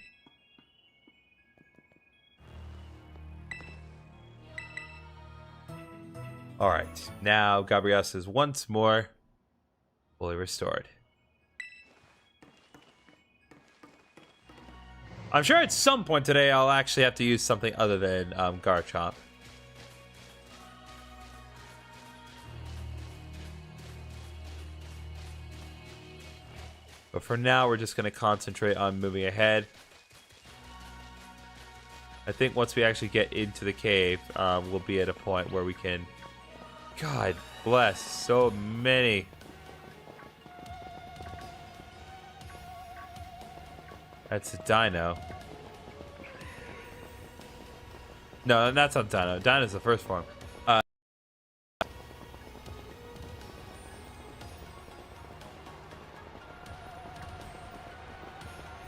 [SPEAKER 1] Alright, now Gabrias is once more fully restored. I'm sure at some point today I'll actually have to use something other than Garchomp. But for now, we're just going to concentrate on moving ahead. I think once we actually get into the cave, we'll be at a point where we can... God bless, so many. That's a dino. No, that's not dino. Dino's the first form.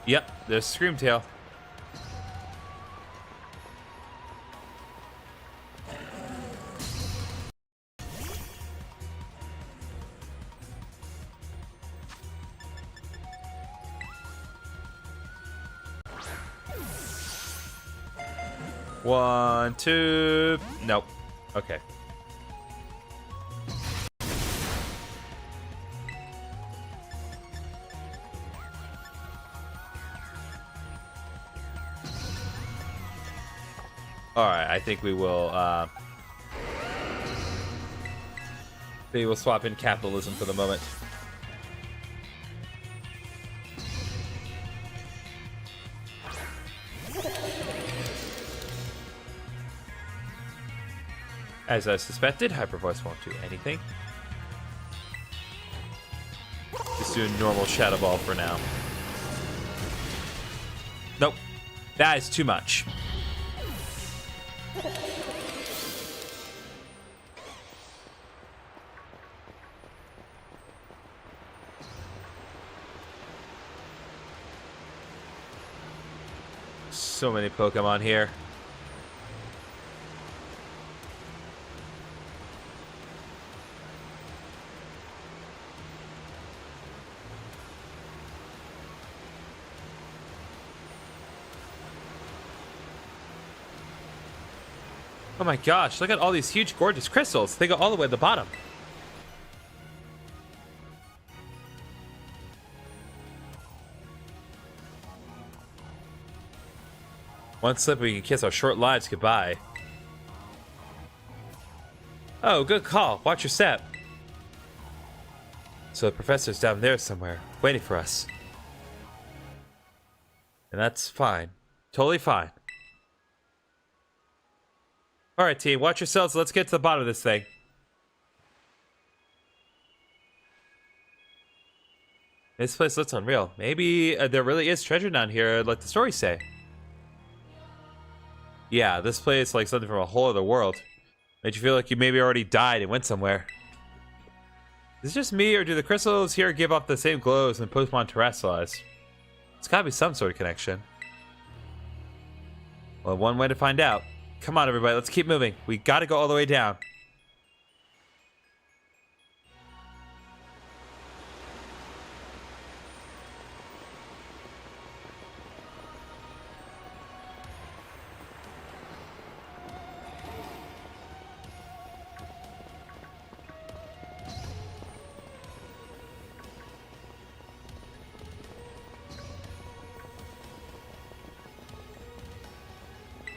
[SPEAKER 1] Yep, there's Screamtail. One, two... Nope. Okay. Alright, I think we will, they will swap in capitalism for the moment. As I suspected, Hyper Voice won't do anything. Just do a normal Shadow Ball for now. Nope. That is too much. So many Pokemon here. Oh my gosh, look at all these huge, gorgeous crystals. They go all the way to the bottom. One slip, we can kiss our short lives goodbye. Oh, good call. Watch your step. So the professor's down there somewhere, waiting for us. And that's fine. Totally fine. Alright, team, watch yourselves. Let's get to the bottom of this thing. This place looks unreal. Maybe there really is treasure down here, like the stories say. Yeah, this place like something from a whole other world. Made you feel like you maybe already died and went somewhere. Is it just me, or do the crystals here give off the same glows when Pokemon terrestrialize? It's gotta be some sort of connection. Well, one way to find out. Come on, everybody, let's keep moving. We gotta go all the way down.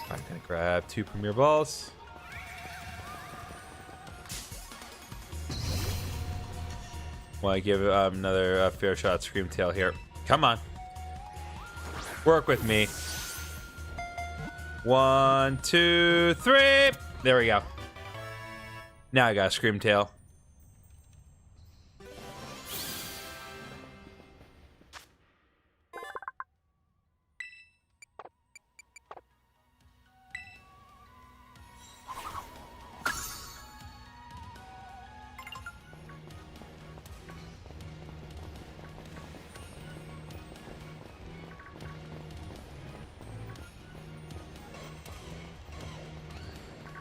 [SPEAKER 1] I'm gonna grab 2 Premier Balls. Want to give another fair shot at Screamtail here. Come on. Work with me. 1, 2, 3. There we go. Now I got a Screamtail.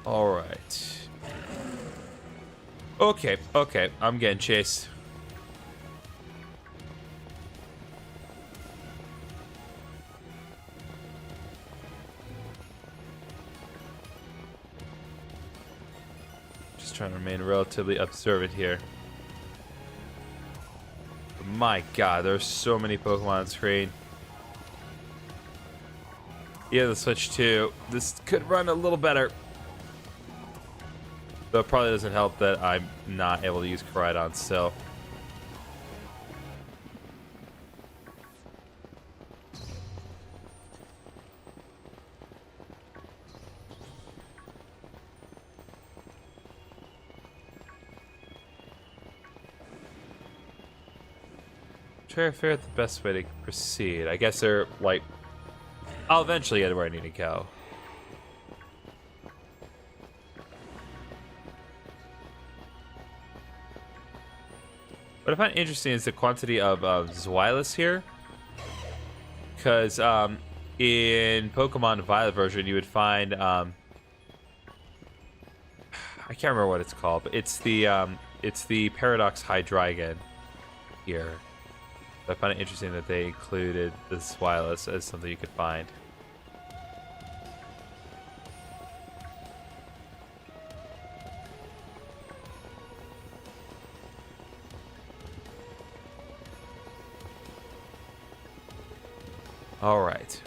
[SPEAKER 1] All right. Okay, I'm getting chased. Just trying to remain relatively observant here. My God, there's so many Pokemon on screen. Yeah, the Switch 2. This could run a little better. Though it probably doesn't help that I'm not able to use Koraidon still. Try to figure out the best way to proceed. I guess they're like, I'll eventually get to where I need to go. What I find interesting is the quantity of Zweilous here. Because in Pokemon Violet version, you would find, I can't remember what it's called, but it's the Paradox Hydreigon here. I find it interesting that they included the Zweilous as something you could find. All right.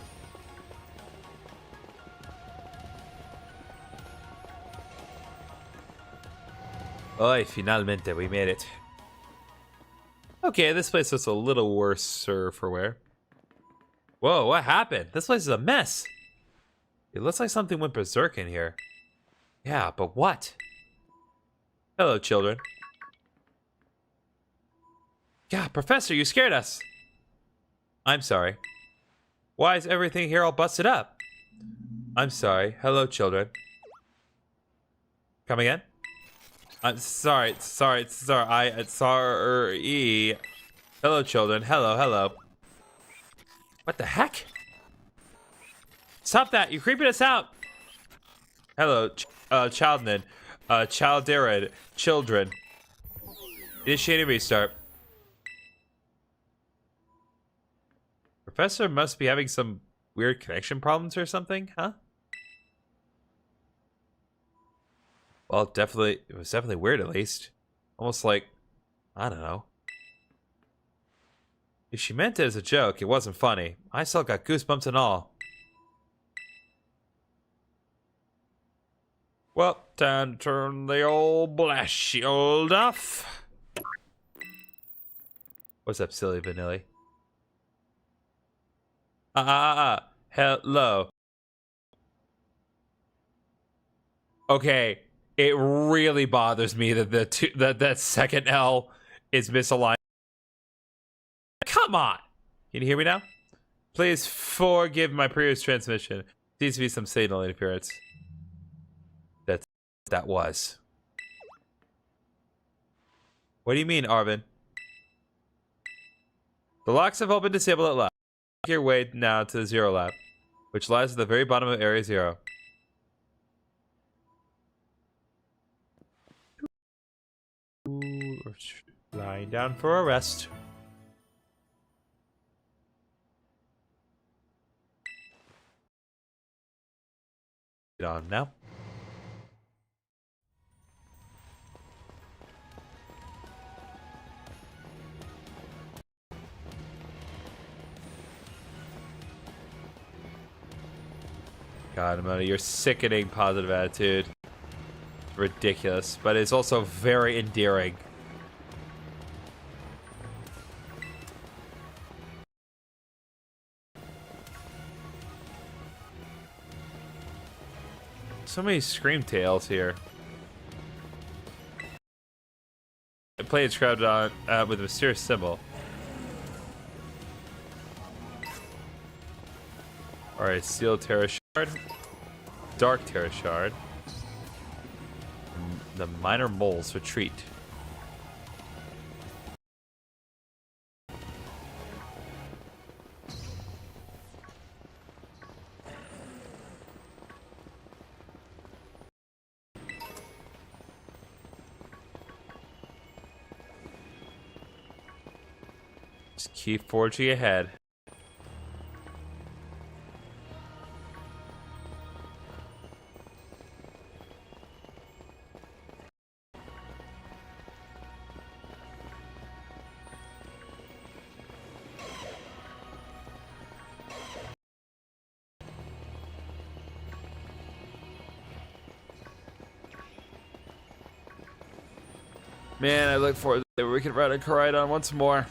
[SPEAKER 1] Oy, finalmente, we made it. Okay, this place looks a little worse for wear. Whoa, what happened? This place is a mess. It looks like something went berserk in here. Yeah, but what? Hello, children. Yeah, Professor, you scared us. I'm sorry. Why is everything here all busted up? I'm sorry. Hello, children. Come again? I'm sorry. Sorry. Hello, children. Hello. What the heck? Stop that. You're creeping us out. Hello, children. Children. Initiating restart. Professor must be having some weird connection problems or something, huh? Well, it was definitely weird at least. Almost like, I don't know. If she meant it as a joke, it wasn't funny. I still got goosebumps and all. Well, time to turn the old blast shield off. What's up, silly Vanilli? Hello. Okay, it really bothers me that that second L is misaligned. Come on! Can you hear me now? Please forgive my previous transmission. Seems to be some signal interference. That was. What do you mean, Arvin? The locks have all been disabled at last. Make your way now to the Zero Lab, which lies at the very bottom of Area Zero. Lying down for a rest. Get on now. God, Mona, your sickening positive attitude. Ridiculous, but it's also very endearing. So many Scream Tails here. The plate inscribed on with a mysterious symbol. Alright, Steel Terra Shard. Dark Terra Shard. The Minor Moles retreat. Just keep forging ahead.
[SPEAKER 2] Man, I look forward to the day where we can ride a Koraidon once more.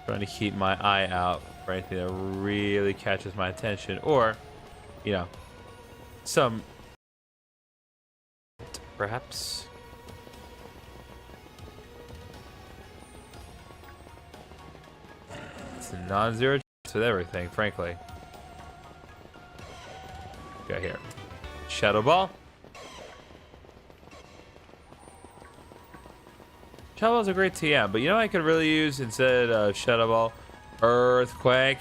[SPEAKER 2] Trying to keep my eye out for anything that really catches my attention, or, you know, some perhaps. It's a non-zero chance with everything, frankly. Got here. Shadow Ball. Shadow Ball's a great TM, but you know what I could really use instead of Shadow Ball? Earthquake.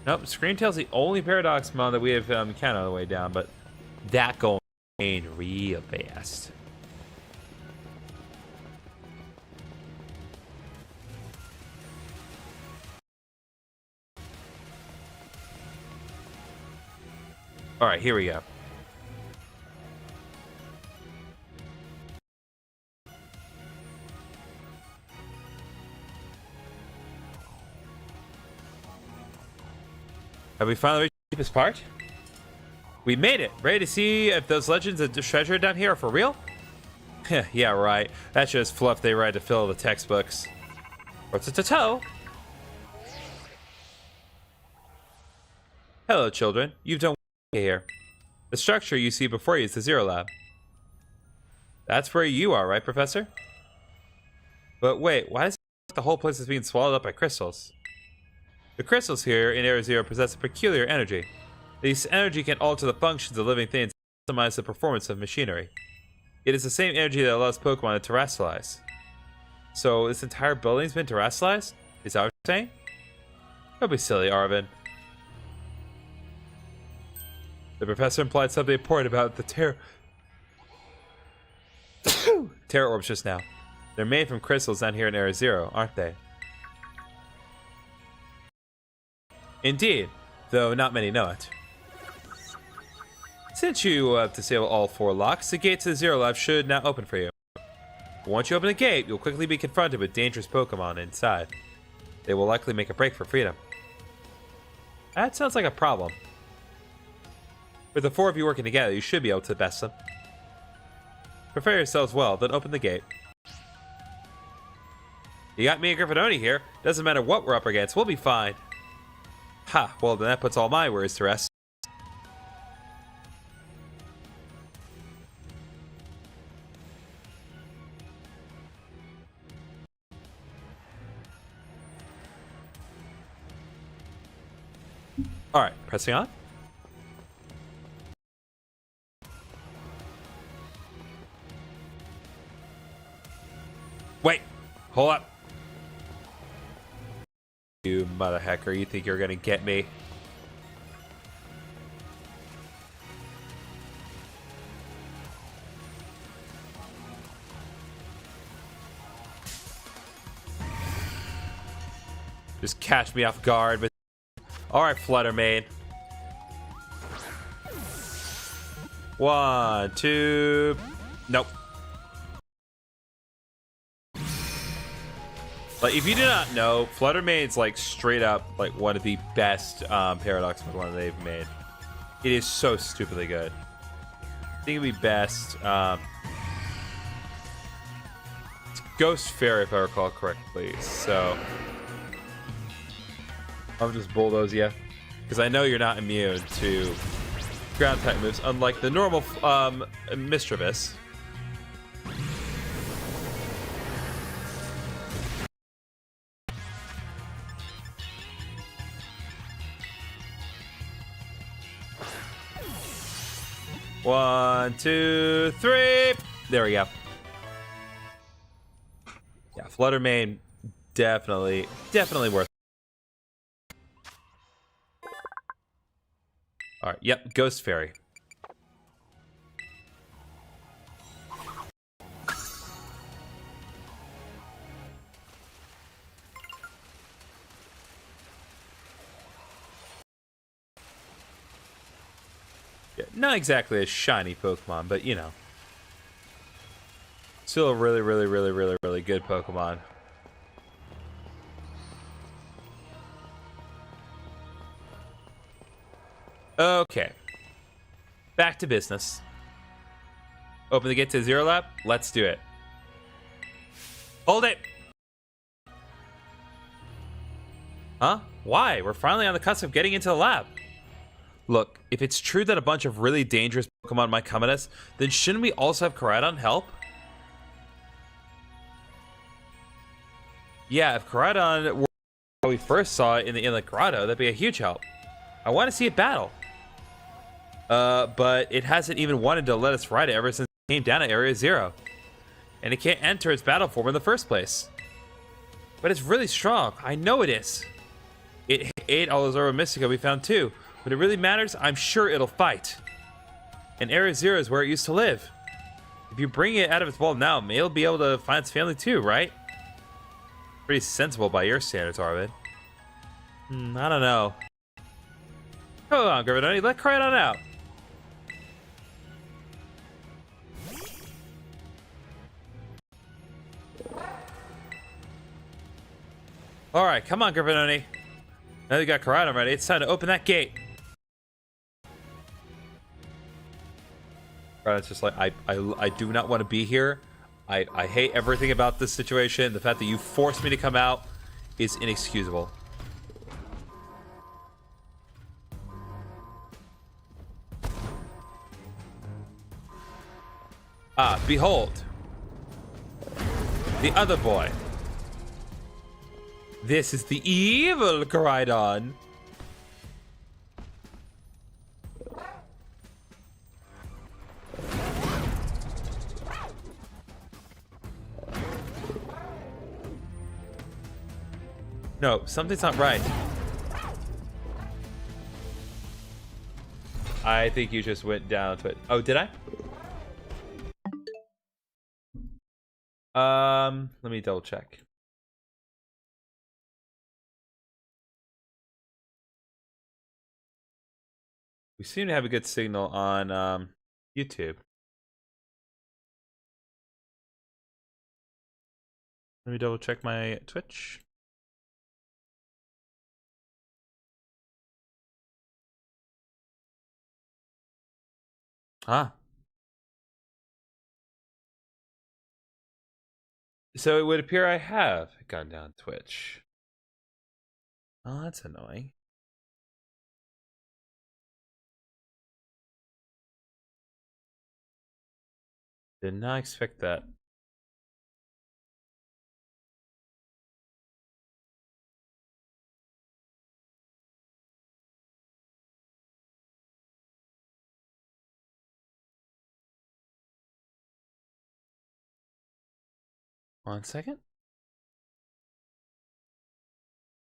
[SPEAKER 2] Nope, Screamtail's the only Paradox mon that we have encountered on the way down, but that going real fast. All right, here we go. Have we finally reached the deepest part? We made it! Ready to see if those legends of treasure down here are for real? Yeah, right. That's just fluff they write to fill the textbooks. What's it to toe? Hello, children. You've done here. The structure you see before you is the Zero Lab. That's where you are, right, Professor? But wait, why is it like the whole place is being swallowed up by crystals? The crystals here in Area Zero possess a peculiar energy. This energy can alter the functions of living things and optimize the performance of machinery. It is the same energy that allows Pokemon to terrestrialize. So this entire building's been terrestrialized? Is that what you're saying? Don't be silly, Arvin. The professor implied something important about the Terra Orbs just now. They're made from crystals down here in Area Zero, aren't they? Indeed, though not many know it. Since you have disabled all 4 locks, the gate to the Zero Lab should now open for you. Once you open the gate, you'll quickly be confronted with dangerous Pokemon inside. They will likely make a break for freedom. That sounds like a problem. With the 4 of you working together, you should be able to best them. Prepare yourselves well, then open the gate. You got me and GriffinOni here. Doesn't matter what we're up against, we'll be fine. Ha, well then that puts all my worries to rest. Alright, pressing on. Wait, hold up. You mother hecker, you think you're gonna get me? Just catch me off guard. But alright, Flutter Mane. 1, 2. Nope. Like, if you do not know, Flutter Mane's like straight up like one of the best Paradox Pokemon they've made. It is so stupidly good. I think it'd be best. It's Ghost Fairy, if I recall correctly. So I'll just bulldoze you, because I know you're not immune to ground type moves, unlike the normal Mischievous. One, 2, 3. There we go. Yeah, Flutter Mane, definitely worth it. All right, yep, Ghost Fairy. Yeah, not exactly a shiny Pokemon, but you know. Still a really good Pokemon.
[SPEAKER 1] Okay. Back to business. Open the gate to the Zero Lab. Let's do it. Hold it! Huh? Why? We're finally on the cusp of getting into the lab. Look, if it's true that a bunch of really dangerous Pokemon might come at us, then shouldn't we also have Koraidon help? Yeah, if Koraidon were how we first saw it in the Inlet Grotto, that'd be a huge help. I want to see it battle. But it hasn't even wanted to let us ride it ever since it came down to Area Zero. And it can't enter its battle form in the first place. But it's really strong. I know it is. It ate all those Oro Mystica we found too. When it really matters, I'm sure it'll fight. And Area Zero is where it used to live. If you bring it out of its vault now, maybe it'll be able to find its family too, right? Pretty sensible by your standards, Arvid. I don't know. Hold on, GriffinOni. Let Koraidon out. Alright, come on, GriffinOni. Now that we got Koraidon ready, it's time to open that gate. It's just like, I do not want to be here. I hate everything about this situation. The fact that you forced me to come out is inexcusable. Ah, behold. The other boy. This is the evil Koraidon. No, something's not right. I think you just went down to it. Oh, did I? Let me double check. We seem to have a good signal on YouTube. Let me double check my Twitch. Ah. So it would appear I have gone down Twitch. Oh, that's annoying. Did not expect that. One second.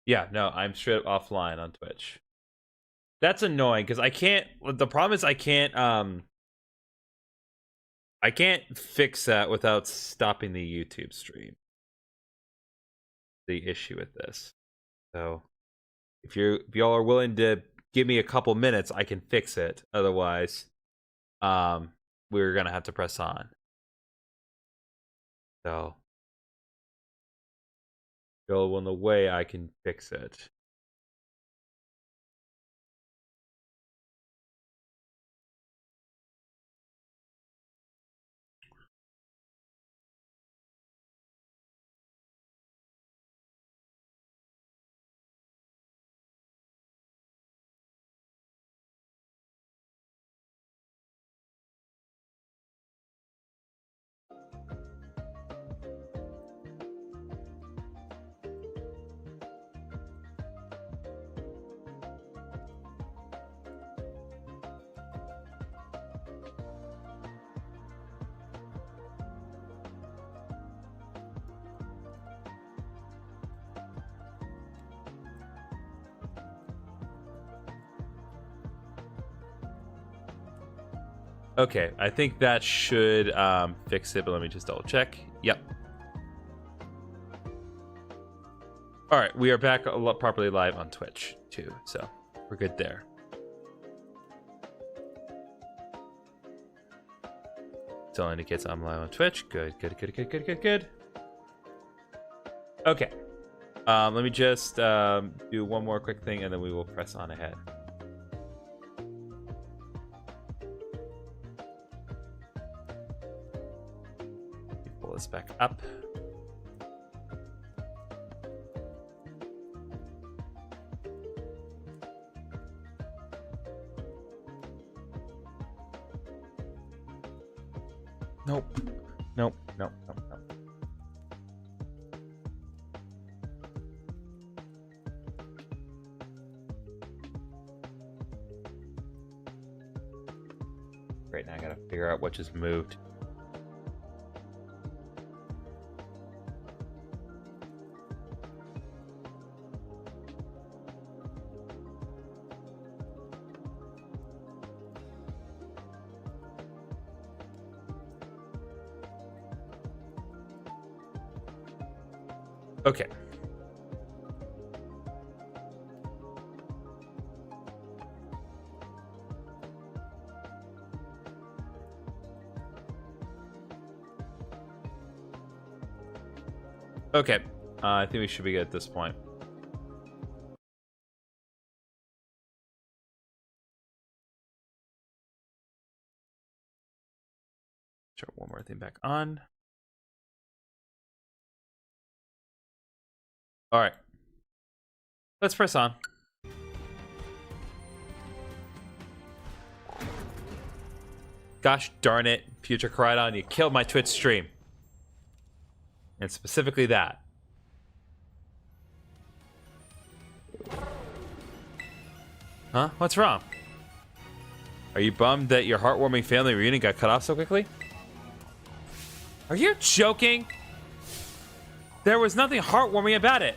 [SPEAKER 1] Yeah, no, I'm straight offline on Twitch. That's annoying because I can't. The problem is I can't fix that without stopping the YouTube stream. The issue with this. So if y'all are willing to give me a couple minutes, I can fix it. Otherwise, we're gonna have to press on. So go on the way I can fix it. Okay, I think that should fix it, but let me just double check. Yep. All right, we are back properly live on Twitch too, so we're good there. Still indicates I'm live on Twitch. Good. Okay. Let me just do one more quick thing, and then we will press on ahead. mouse back up. Nope. Nope. Nope. Nope. Nope. Great, now I gotta figure out what just moved. Okay. Okay. I think we should be good at this point. Turn one more thing back on. All right. Let's press on. Gosh darn it, Future Koridon, you killed my Twitch stream. And specifically that. Huh? What's wrong? Are you bummed that your heartwarming family reunion got cut off so quickly? Are you joking? There was nothing heartwarming about it.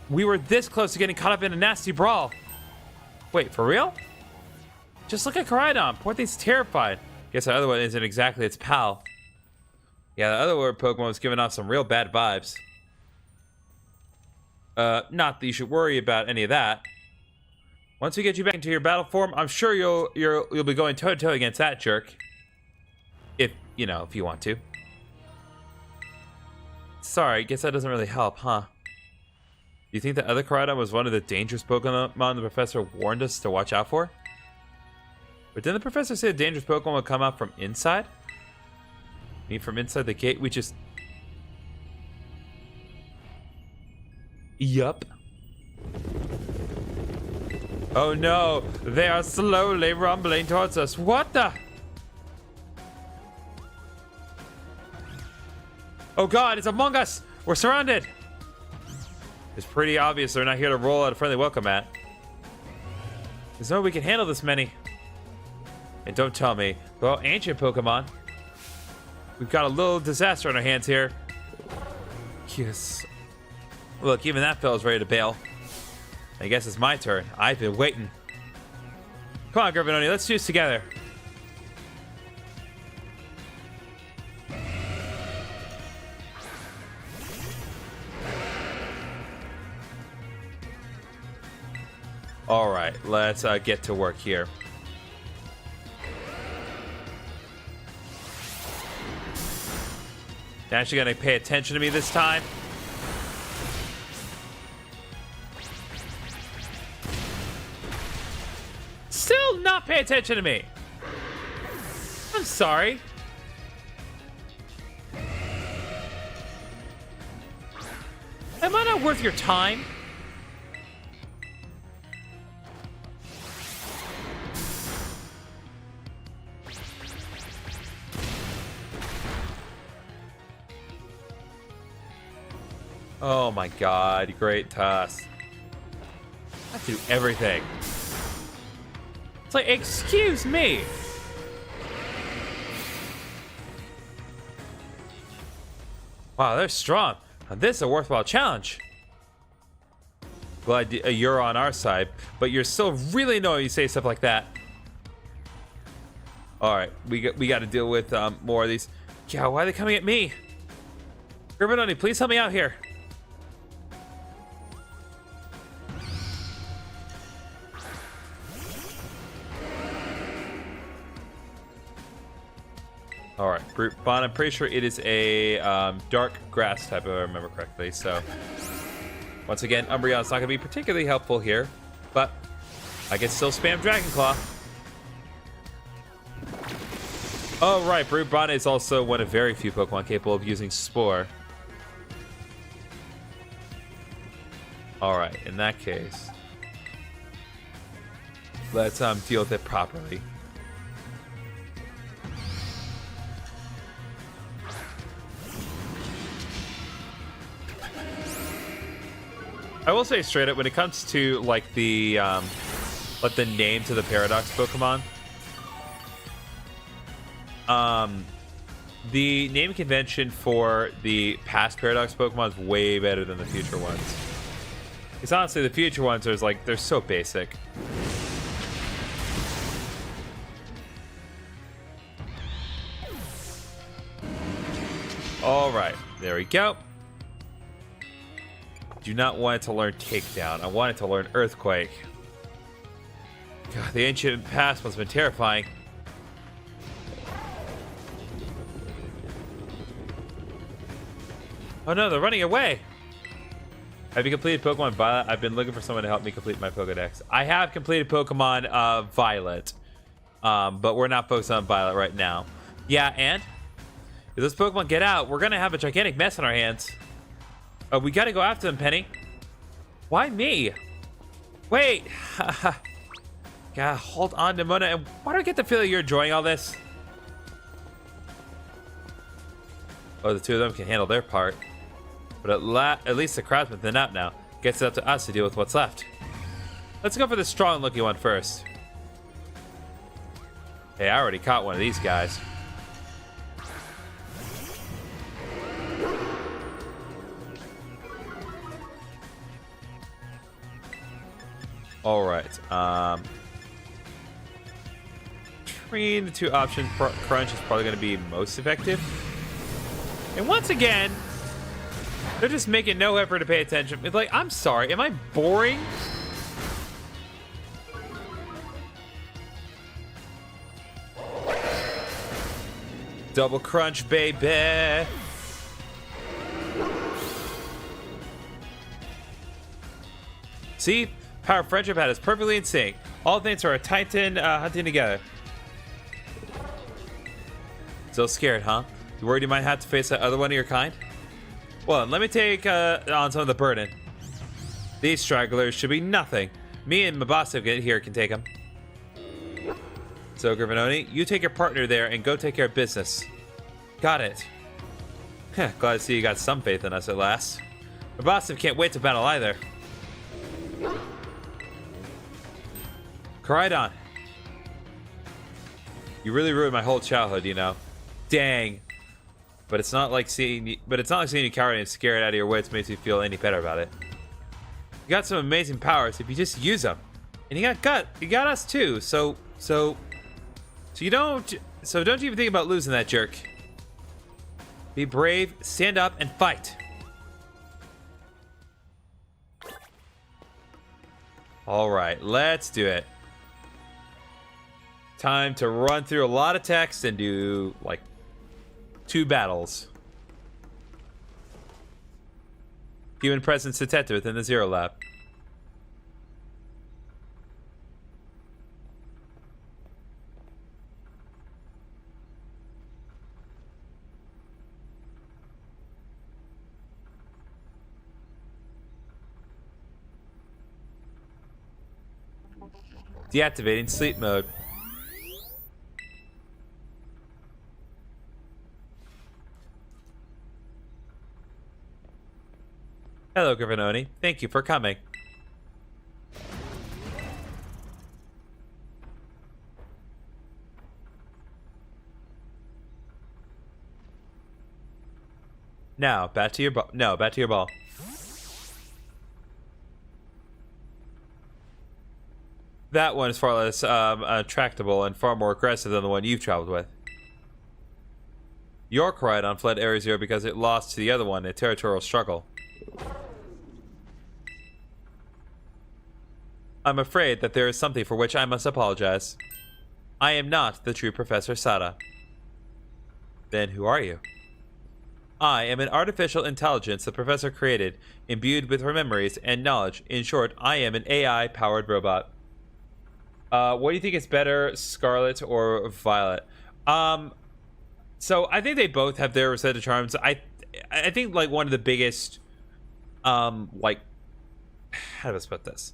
[SPEAKER 1] We were this close to getting caught up in a nasty brawl. Wait, for real? Just look at Koridon. Poor thing's terrified. Guess the other one isn't exactly its pal. Yeah, the other word Pokemon was giving off some real bad vibes. Not that you should worry about any of that. Once we get you back into your battle form, I'm sure you'll be going toe to toe against that jerk. If you want to. Sorry, guess that doesn't really help, huh? Do you think the other Koridon was one of the dangerous Pokemon the professor warned us to watch out for? But didn't the professor say the dangerous Pokemon would come out from inside? I mean, from inside the gate, we just... Yup. Oh no, they are slowly rumbling towards us. What the? Oh god, it's among us! We're surrounded! It's pretty obvious they're not here to roll out a friendly welcome mat. There's no way we can handle this many. And don't tell me, well, ancient Pokemon. We've got a little disaster on our hands here. Yes. Look, even that fellow's ready to bail. I guess it's my turn. I've been waiting. Come on, GriffinOni, let's do this together. All right, let's get to work here. You're actually gonna pay attention to me this time? Still not pay attention to me. I'm sorry. Am I not worth your time? Oh my god, great toss. I have to do everything. It's like, excuse me. Wow, they're strong. Now, this is a worthwhile challenge. Glad you're on our side, but you're still really annoying when you say stuff like that. All right, we got to deal with more of these. Yeah, why are they coming at me? GriffinOni, please help me out here. All right, Brute Bond, I'm pretty sure it is a dark grass type, if I remember correctly. So, once again, Umbreon's not going to be particularly helpful here, but I can still spam Dragon Claw. Oh, right. Brubane is also one of very few Pokemon capable of using Spore. Alright, in that case, let's deal with it properly. I will say straight up, when it comes to like the name to the Paradox Pokemon, the name convention for the past Paradox Pokemon is way better than the future ones. Because honestly, the future ones are like, they're so basic. All right, there we go. Do not want it to learn Takedown. I want it to learn Earthquake. God, the ancient past must have been terrifying. Oh no, they're running away. Have you completed Pokemon Violet? I've been looking for someone to help me complete my Pokedex. I have completed Pokemon Violet, but we're not focused on Violet right now. Yeah, and if those Pokemon get out, we're gonna have a gigantic mess on our hands. Oh, we gotta go after them, Penny. Why me? Wait. God, hold on to Mona. And why do I get the feeling you're enjoying all this? Oh, the two of them can handle their part. But at least the crowd's been thinned out now. Gets it up to us to deal with what's left. Let's go for the strong-looking one first. Hey, I already caught one of these guys. All right. Between the two options, Crunch is probably going to be most effective. And once again, they're just making no effort to pay attention. It's like, I'm sorry, am I boring? Double Crunch, baby. See? Power of friendship had us perfectly in sync. All things are a titan hunting together. Still scared, huh? You worried you might have to face that other one of your kind? Well, let me take on some of the burden. These stragglers should be nothing. Me and Mabasa here can take them. So, GriffinOni, you take your partner there and go take care of business. Got it. Glad to see you got some faith in us at last. Mabasa can't wait to battle either. Koraidon. You really ruined my whole childhood, you know. Dang. But it's not like seeing you cowardly and scared out of your wits makes me feel any better about it. You got some amazing powers if you just use them. And you got us too. So don't even think about losing that jerk. Be brave, stand up, and fight. All right, let's do it. Time to run through a lot of text and do like 2 battles. Human presence detected within the Zero Lab. Deactivating sleep mode. Hello, GriffinOni. Thank you for coming. Now, back to your ball. No, back to your ball. That one is far less tractable and far more aggressive than the one you've traveled with. Your Koraidon fled Area Zero because it lost to the other one in a territorial struggle. I'm afraid that there is something for which I must apologize. I am not the true Professor Sada. Then who are you? I am an artificial intelligence the Professor created, imbued with her memories and knowledge. In short, I am an AI-powered robot. What do you think is better, Scarlet or Violet? So I think they both have their set of charms. I think like one of the biggest, like, how do I put this?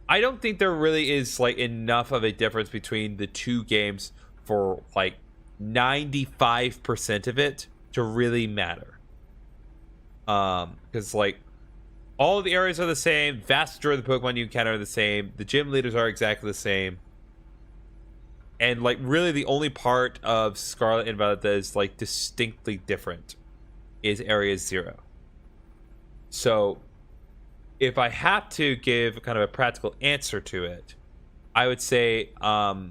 [SPEAKER 1] I don't think there really is like enough of a difference between the two games for like 95% of it to really matter. Because like all of the areas are the same, vast majority of the Pokemon you encounter are the same, the gym leaders are exactly the same. And like really the only part of Scarlet and Violet that is like distinctly different is Area 0. So if I have to give kind of a practical answer to it, I would say I'd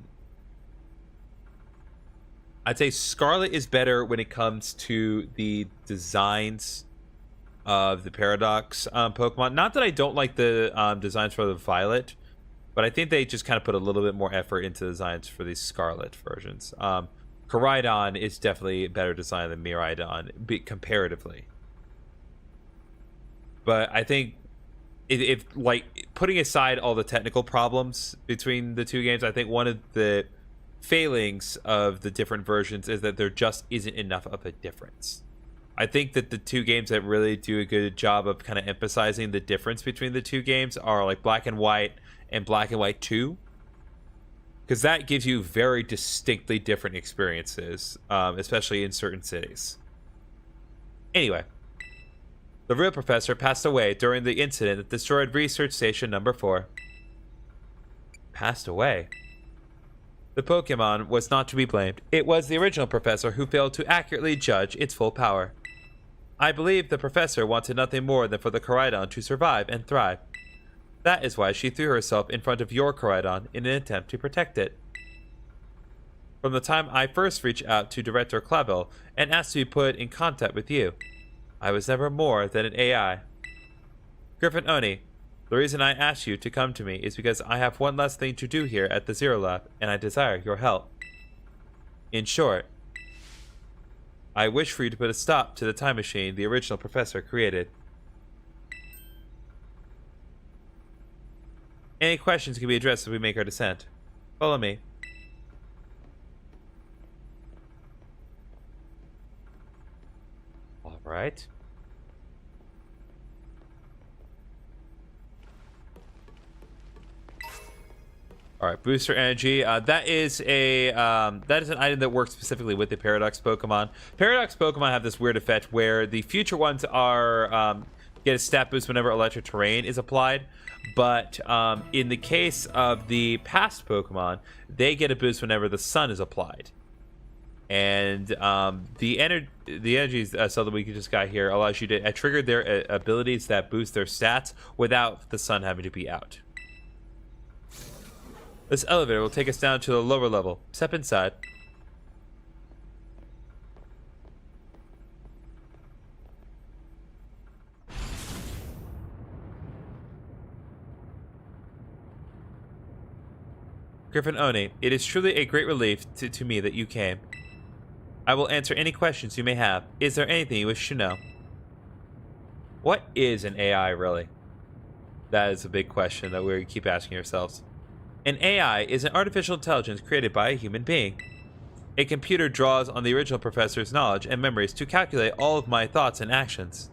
[SPEAKER 1] say Scarlet is better when it comes to the designs of the Paradox Pokemon. Not that I don't like the designs for the Violet, but I think they just kind of put a little bit more effort into the designs for these Scarlet versions. Koraidon is definitely a better design than Miraidon, comparatively. But I think if like putting aside all the technical problems between the two games, I think one of the failings of the different versions is that there just isn't enough of a difference. I think that the two games that really do a good job of kind of emphasizing the difference between the two games are like Black and White and Black and White 2, because that gives you very distinctly different experiences, especially in certain cities. Anyway, the real professor passed away during the incident that destroyed Research Station number 4. Passed away? The Pokemon was not to be blamed. It was the original professor who failed to accurately judge its full power. I believe the professor wanted nothing more than for the Koraidon to survive and thrive. That is why she threw herself in front of your Koraidon in an attempt to protect it. From the time I first reached out to Director Clavel and asked to be put in contact with you, I was never more than an AI. GriffinOni, the reason I asked you to come to me is because I have one last thing to do here at the Zero Lab, and I desire your help. In short, I wish for you to put a stop to the time machine the original professor created. Any questions can be addressed as we make our descent. Follow me. All right. All right, booster energy. That is an item that works specifically with the Paradox Pokemon. Paradox Pokemon have this weird effect where the future ones are get a stat boost whenever electric terrain is applied, but in the case of the past Pokemon, they get a boost whenever the sun is applied. And the energy cell that we just got here allows you to trigger their abilities that boost their stats without the sun having to be out. This elevator will take us down to the lower level. Step inside. GriffinOni, it is truly a great relief to me that you came. I will answer any questions you may have. Is there anything you wish to know? What is an AI, really? That is a big question that we keep asking ourselves. An AI is an artificial intelligence created by a human being. A computer draws on the original professor's knowledge and memories to calculate all of my thoughts and actions.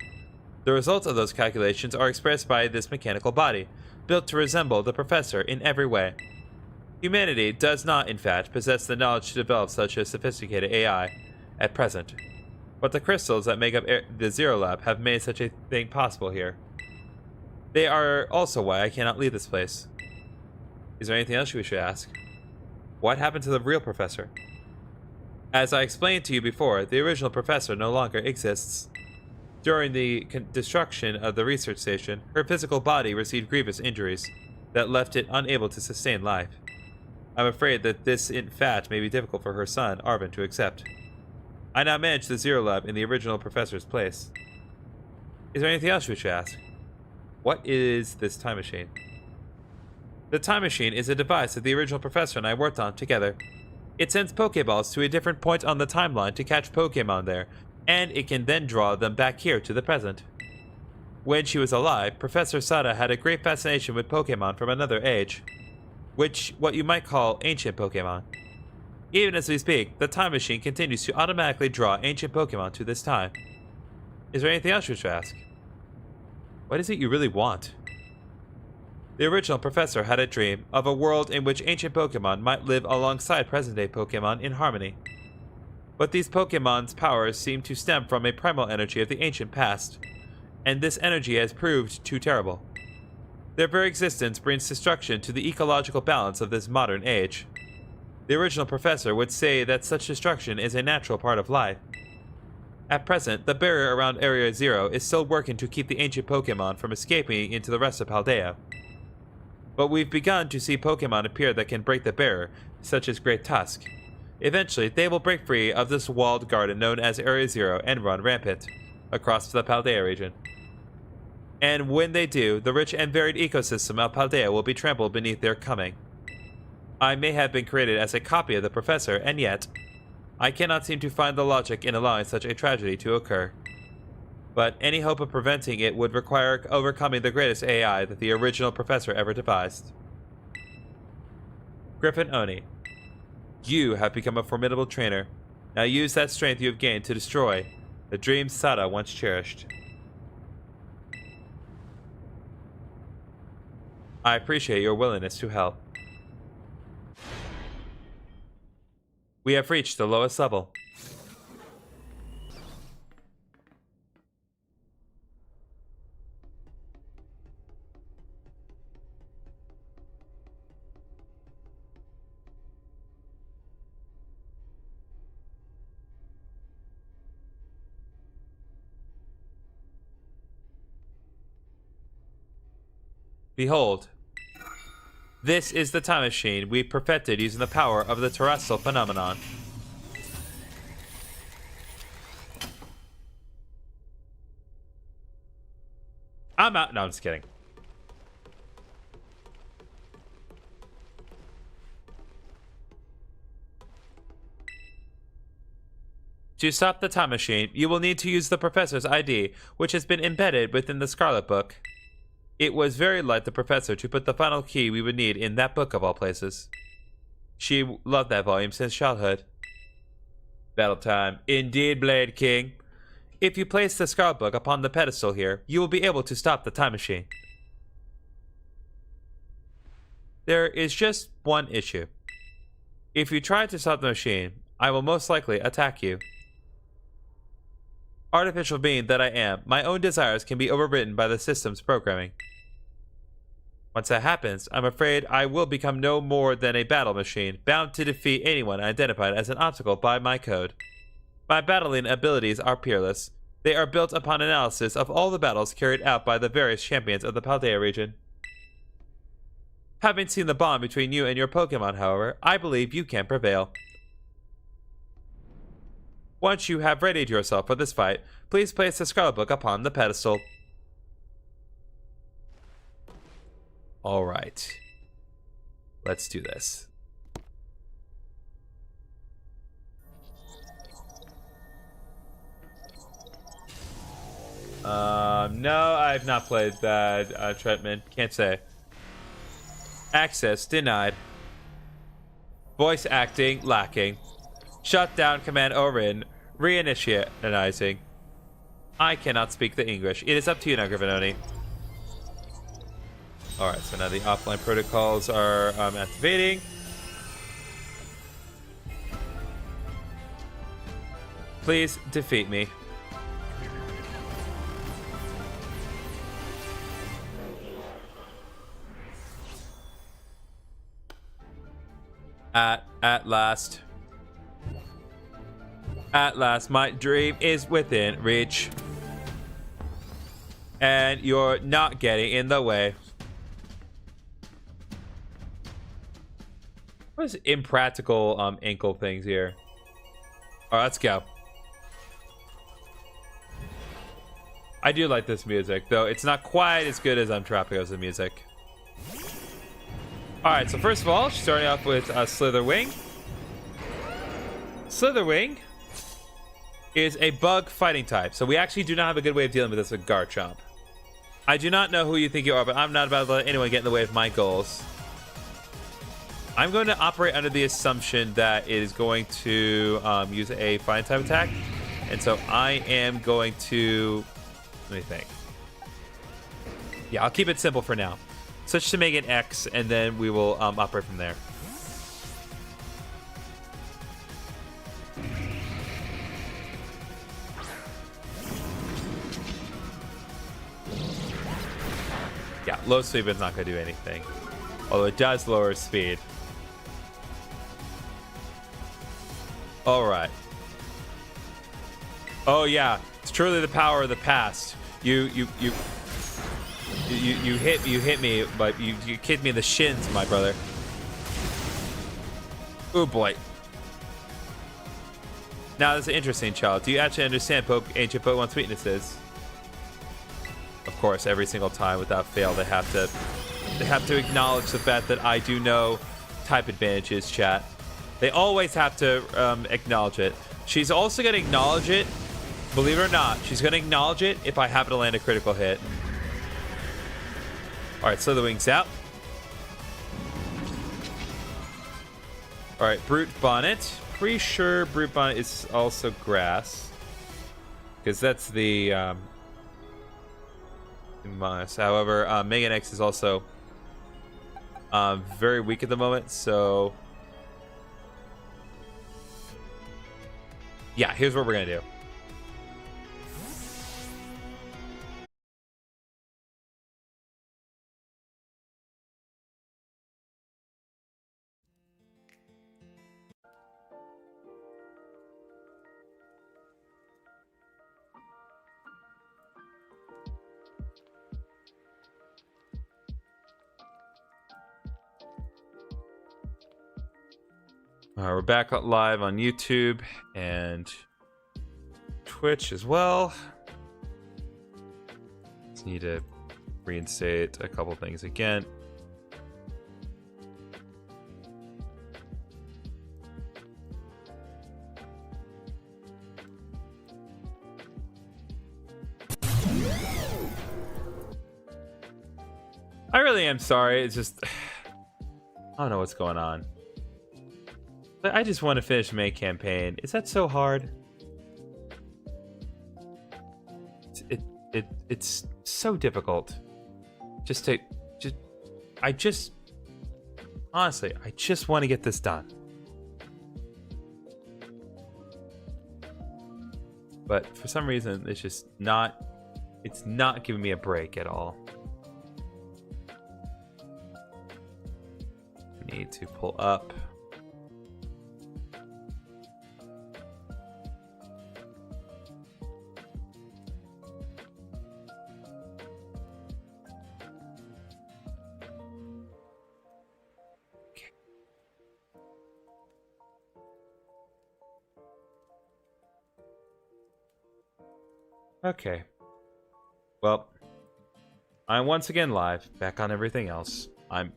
[SPEAKER 1] The results of those calculations are expressed by this mechanical body, built to resemble the professor in every way. Humanity does not, in fact, possess the knowledge to develop such a sophisticated AI at present. But the crystals that make up the Zero Lab have made such a thing possible here. They are also why I cannot leave this place. Is there anything else we should ask? What happened to the real professor? As I explained to you before, the original professor no longer exists. During the destruction of the research station, her physical body received grievous injuries that left it unable to sustain life. I'm afraid that this, in fact, may be difficult for her son, Arvin, to accept. I now manage the Zero Lab in the original professor's place. Is there anything else we should ask? What is this time machine? The time machine is a device that the original professor and I worked on together. It sends Pokeballs to a different point on the timeline to catch Pokemon there, and it can then draw them back here to the present. When she was alive, Professor Sada had a great fascination with Pokemon from another age, what you might call ancient Pokemon. Even as we speak, the time machine continues to automatically draw ancient Pokemon to this time. Is there anything else you should ask? What is it you really want? The original professor had a dream of a world in which ancient Pokemon might live alongside present-day Pokemon in harmony. But these Pokemon's powers seem to stem from a primal energy of the ancient past, and this energy has proved too terrible. Their very existence brings destruction to the ecological balance of this modern age. The original professor would say that such destruction is a natural part of life. At present, the barrier around Area Zero is still working to keep the ancient Pokemon from escaping into the rest of Paldea. But we've begun to see Pokemon appear that can break the barrier, such as Great Tusk. Eventually, they will break free of this walled garden known as Area Zero and run rampant across the Paldea region. And when they do, the rich and varied ecosystem of Paldea will be trampled beneath their coming. I may have been created as a copy of the professor, and yet, I cannot seem to find the logic in allowing such a tragedy to occur. But any hope of preventing it would require overcoming the greatest AI that the original professor ever devised. GriffinOni, you have become a formidable trainer. Now use that strength you have gained to destroy the dreams Sada once cherished. I appreciate your willingness to help. We have reached the lowest level. Behold, this is the time machine we perfected using the power of the terrestrial phenomenon. I'm out. No, I'm just kidding. To stop the time machine, you will need to use the professor's ID, which has been embedded within the Scarlet book. It was very like the professor to put the final key we would need in that book of all places. She loved that volume since childhood. Battle time. Indeed, Blade King. If you place the Scarlet book upon the pedestal here, you will be able to stop the time machine. There is just one issue. If you try to stop the machine, I will most likely attack you. Artificial being that I am, my own desires can be overridden by the system's programming. Once that happens, I'm afraid I will become no more than a battle machine, bound to defeat anyone identified as an obstacle by my code. My battling abilities are peerless. They are built upon analysis of all the battles carried out by the various champions of the Paldea region. Having seen the bond between you and your Pokémon, however, I believe you can prevail. Once you have readied yourself for this fight, please place the Scarlet book upon the pedestal. Alright. Let's do this. No, I've not played that, Tretman. Can't say. Access denied. Voice acting lacking. Shut down command overridden. Reinitializing. I cannot speak the English. It is up to you now, GriffinOni. Alright, so now the offline protocols are activating. Please defeat me. At last. At last, my dream is within reach. And you're not getting in the way. What is impractical ankle things here? Alright, let's go. I do like this music, though it's not quite as good as Tropico's music. Alright, so first of all, starting off with Slitherwing. Slitherwing is a bug fighting type, so we actually do not have a good way of dealing with this with Garchomp. I do not know who you think you are, but I'm not about to let anyone get in the way of my goals. I'm going to operate under the assumption that it is going to use a flying type attack. And so I am going to... Let me think. Yeah, I'll keep it simple for now. Switch to make an X, and then we will operate from there. Yeah, low speed is not going to do anything. Although it does lower speed. All right. Oh yeah, it's truly the power of the past. You hit me, but you kicked me in the shins, my brother. Oh boy. Now that's an interesting, child. Do you actually understand ancient Pokemon's weaknesses? Of course, every single time without fail, they have to acknowledge the fact that I do know type advantages, chat. They always have to acknowledge it. She's also going to acknowledge it, believe it or not. She's going to acknowledge it if I happen to land a critical hit. All right, Slither Wings out. All right, Brute Bonnet. Pretty sure Brute Bonnet is also grass, because that's the minus. However, Megan X is also very weak at the moment, so yeah, here's what we're gonna do. All right, we're back live on YouTube and Twitch as well. Just need to reinstate a couple things again. I really am sorry. It's just I don't know what's going on. I just want to finish the main campaign. Is that so hard? It's so difficult. Honestly, I just want to get this done. But for some reason, it's not giving me a break at all. Need to pull up. Okay. Well, I'm once again live, back on everything else. I'm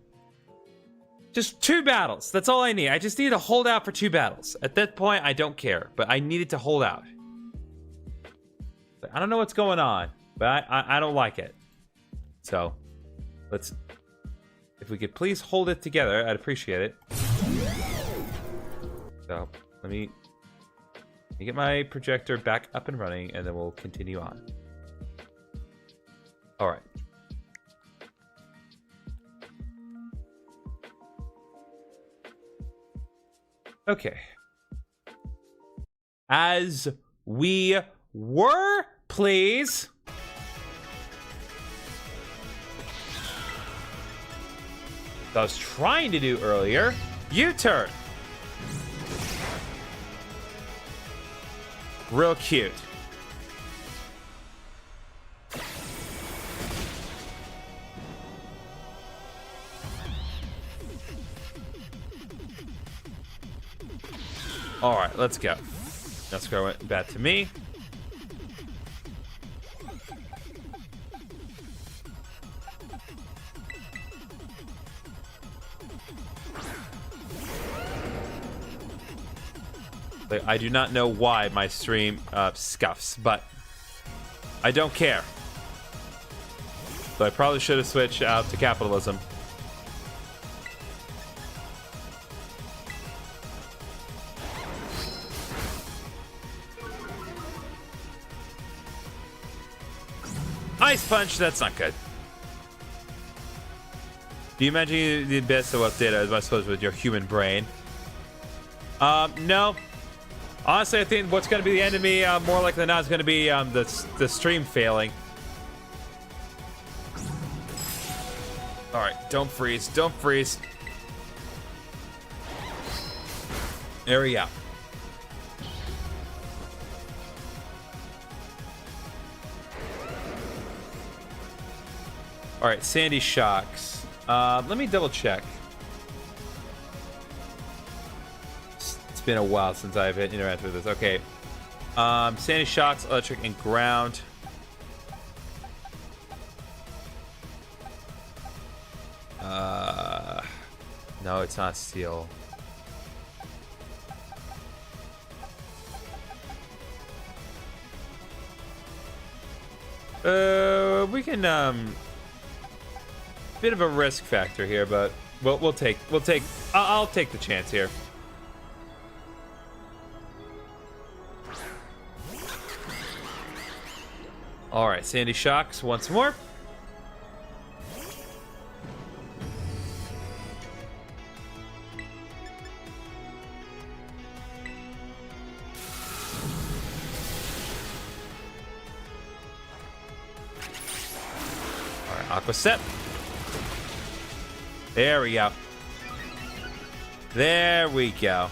[SPEAKER 1] just 2 battles. That's all I need. I just need to hold out for 2 battles. At that point, I don't care, but I needed to hold out. But I don't know what's going on, but I don't like it. So, if we could please hold it together, I'd appreciate it. So, let me get my projector back up and running, and then we'll continue on. All right. Okay. As we were, please. I was trying to do earlier. U-turn. Real cute. All right, let's go. Let's go back to me. Like, I do not know why my stream scuffs, but I don't care. So I probably should have switched out to capitalism.
[SPEAKER 2] Ice Punch, that's not good. Do you imagine the best of what data, I suppose, with your human brain? No. Honestly, I think what's going to be the enemy, more likely than not, is going to be the stream failing. All right, don't freeze. Don't freeze. There we go. All right, Sandy Shocks. Let me double check. It's been a while since I've interacted with this. Okay. Sandy Shocks, Electric, and Ground. No, it's not Steel. We can bit of a risk factor here, but we'll take I'll take the chance here. All right, Sandy Shocks once more. All right, Aqua Step. There we go. There we go.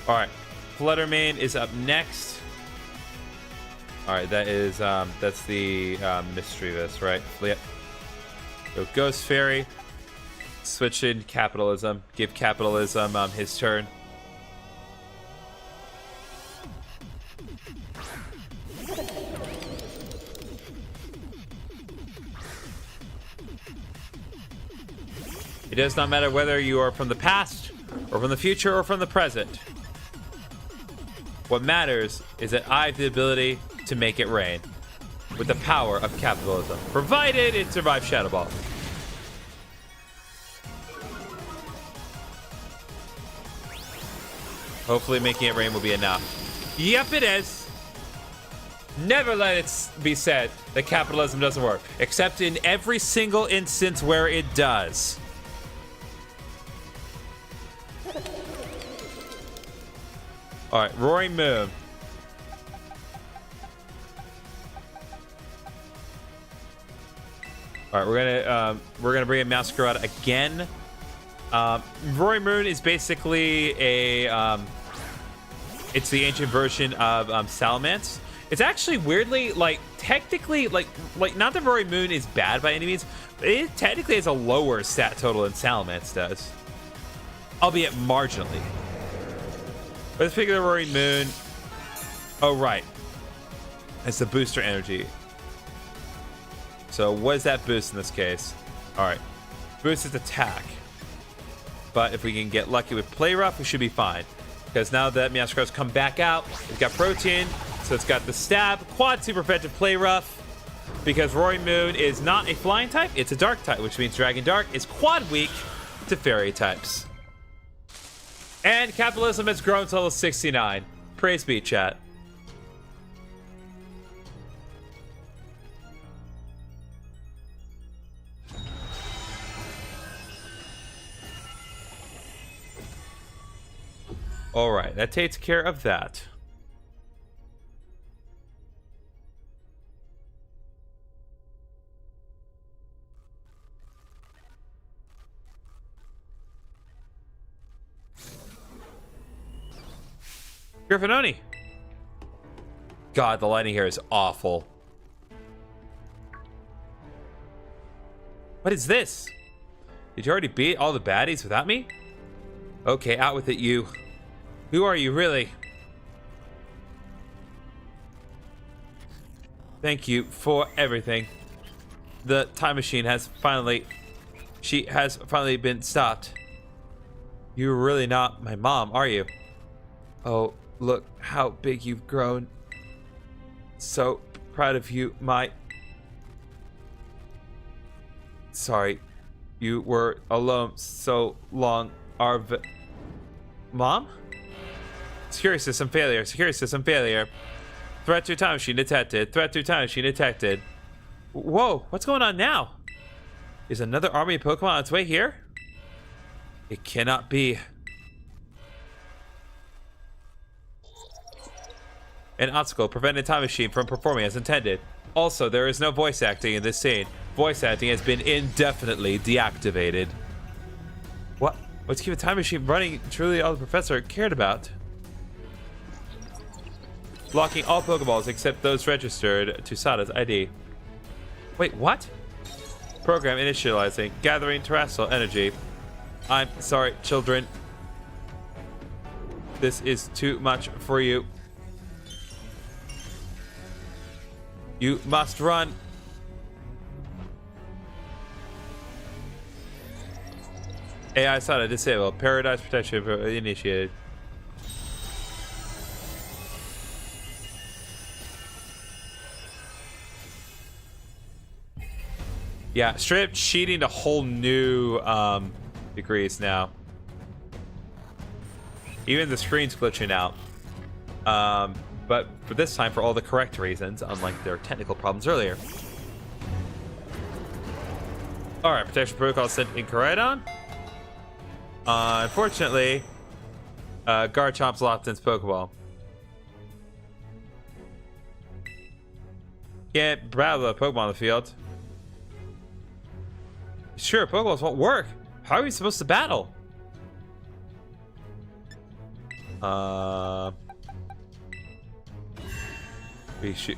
[SPEAKER 2] All right, Fluttermane is up next. All right, that is that's the Mischievous, right? Yep. So Ghost Fairy, switch in Capitalism. Give Capitalism his turn. It does not matter whether you are from the past, or from the future, or from the present. What matters is that I have the ability to make it rain with the power of capitalism, provided it survives Shadow Ball. Hopefully making it rain will be enough. Yep, it is. Never let it be said that capitalism doesn't work, except in every single instance where it does. All right, Roaring Moon. All right, we're gonna bring in Masquerade again. Roaring Moon is basically a it's the ancient version of Salamence. It's actually weirdly technically like not that Roaring Moon is bad by any means, but it technically has a lower stat total than Salamence does, albeit marginally. But let's pick the Roaring Moon. Oh, right. It's the booster energy. So what is that boost in this case? All right. Boost its attack. But if we can get lucky with Play Rough, we should be fine. Because now that Meowscar's come back out, it's got Protein, so it's got the Stab, Quad Super Effective Play Rough. Because Roaring Moon is not a flying type, it's a dark type, which means Dragon Dark is quad weak to fairy types. And Capitalism has grown to level 69. Praise be, chat. All right, that takes care of that. GriffinOni. God, the lighting here is awful. What is this? Did you already beat all the baddies without me? Okay, out with it, you. Who are you, really? Thank you for everything. The time machine has finally... She has finally been stopped. You're really not my mom, are you? Oh, look how big you've grown. So proud of you, my... Sorry, you were alone so long. Mom? Security system failure. Security system failure. Threat to time machine detected. Threat to time machine detected. Whoa, what's going on now? Is another army of Pokemon on its way here? It cannot be. An obstacle prevented time machine from performing as intended. Also, there is no voice acting in this scene. Voice acting has been indefinitely deactivated. What? Let's keep a time machine running. Truly all the professor cared about. Blocking all Pokeballs except those registered to Sada's ID. Wait, what? Program initializing. Gathering terrestrial energy. I'm sorry, children. This is too much for you. You must run. AI Sada disabled. Paradise protection initiated. Yeah, straight up cheating to whole new degrees now. Even the screen's glitching out. But for this time, for all the correct reasons, unlike their technical problems earlier. Alright, protection protocol sent in Koraidon. Unfortunately, Garchomp's lost its Pokeball. Can't battle a Pokemon on the field. Sure, Pokeballs won't work. How are we supposed to battle?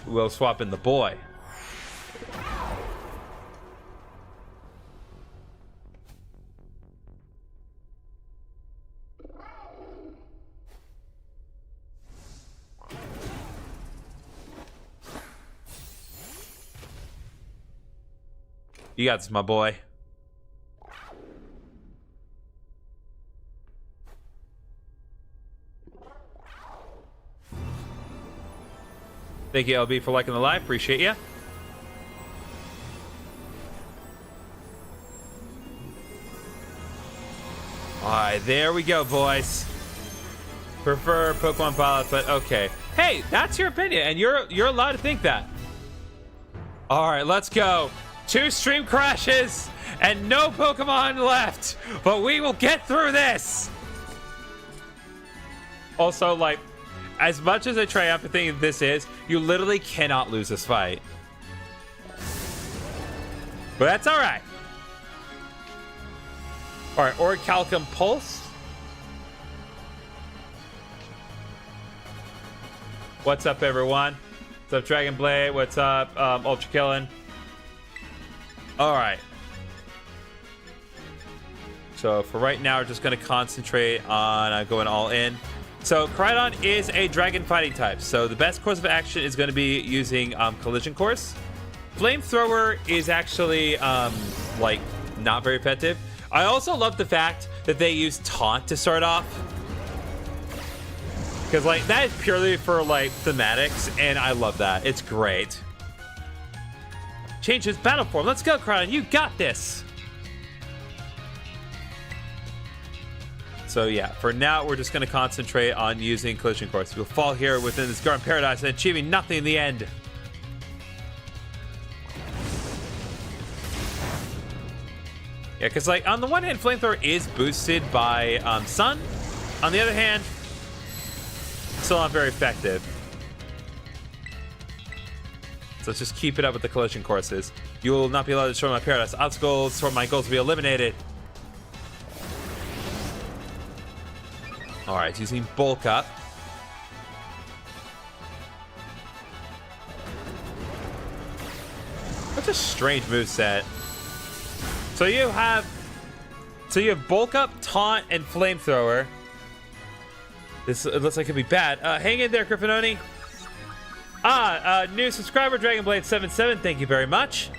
[SPEAKER 2] We'll swap in the boy. You got this, my boy. Thank you, LB, for liking the live. Appreciate you. Alright, there we go, boys. Prefer Pokemon pilots, but okay. Hey, that's your opinion, and you're allowed to think that. Alright, let's go. 2 stream crashes and no Pokemon left, but we will get through this. Also, like, as much as a triumphant this is, you literally cannot lose this fight. But that's alright. Alright, Orichalcum Pulse. What's up, everyone? What's up, Dragon Blade? What's up, Ultra Killin'? Alright. So for right now, we're just going to concentrate on going all in. So Koraidon is a dragon fighting type. So the best course of action is going to be using Collision Course. Flamethrower is actually like not very effective. I also love the fact that they use Taunt to start off. Because like that is purely for like thematics, and I love that. It's great. Change his battle form. Let's go, Koraidon. You got this. So yeah, for now, we're just going to concentrate on using Collision Course. We'll fall here within this Garden Paradise and achieving nothing in the end. Yeah, because like on the one hand, Flamethrower is boosted by Sun. On the other hand, still not very effective. So let's just keep it up with the Collision Courses. You will not be allowed to destroy my Paradise. Obstacles for my goals will be eliminated. Alright, using Bulk Up. That's a strange moveset. So you have Bulk Up, Taunt, and Flamethrower. This it looks like it could be bad. Hang in there, GriffinOni. New subscriber, DragonBlade77, thank you very much.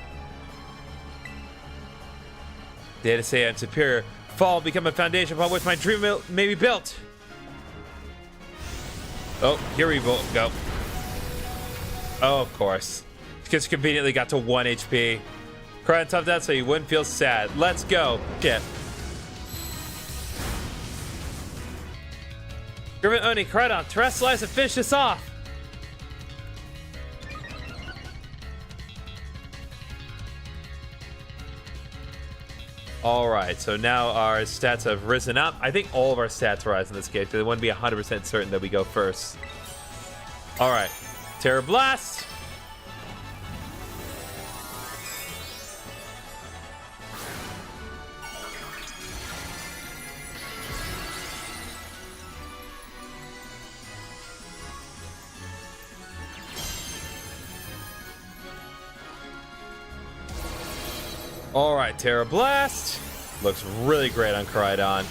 [SPEAKER 2] Dare to say I'm superior. Fall, become a foundation upon which my dream may be built. Oh, here we go. Oh, of course. Just conveniently got to 1 HP. Cry and tough that so you wouldn't feel sad. Let's go. Yeah.
[SPEAKER 1] GriffinOni, Cardon, terrestrialize and finish this off. Alright, so now our stats have risen up. I think all of our stats rise in this case, because I want to be 100% certain that we go first. Alright, Terror Blast. Alright, Terra Blast. Looks really great on Koraidon.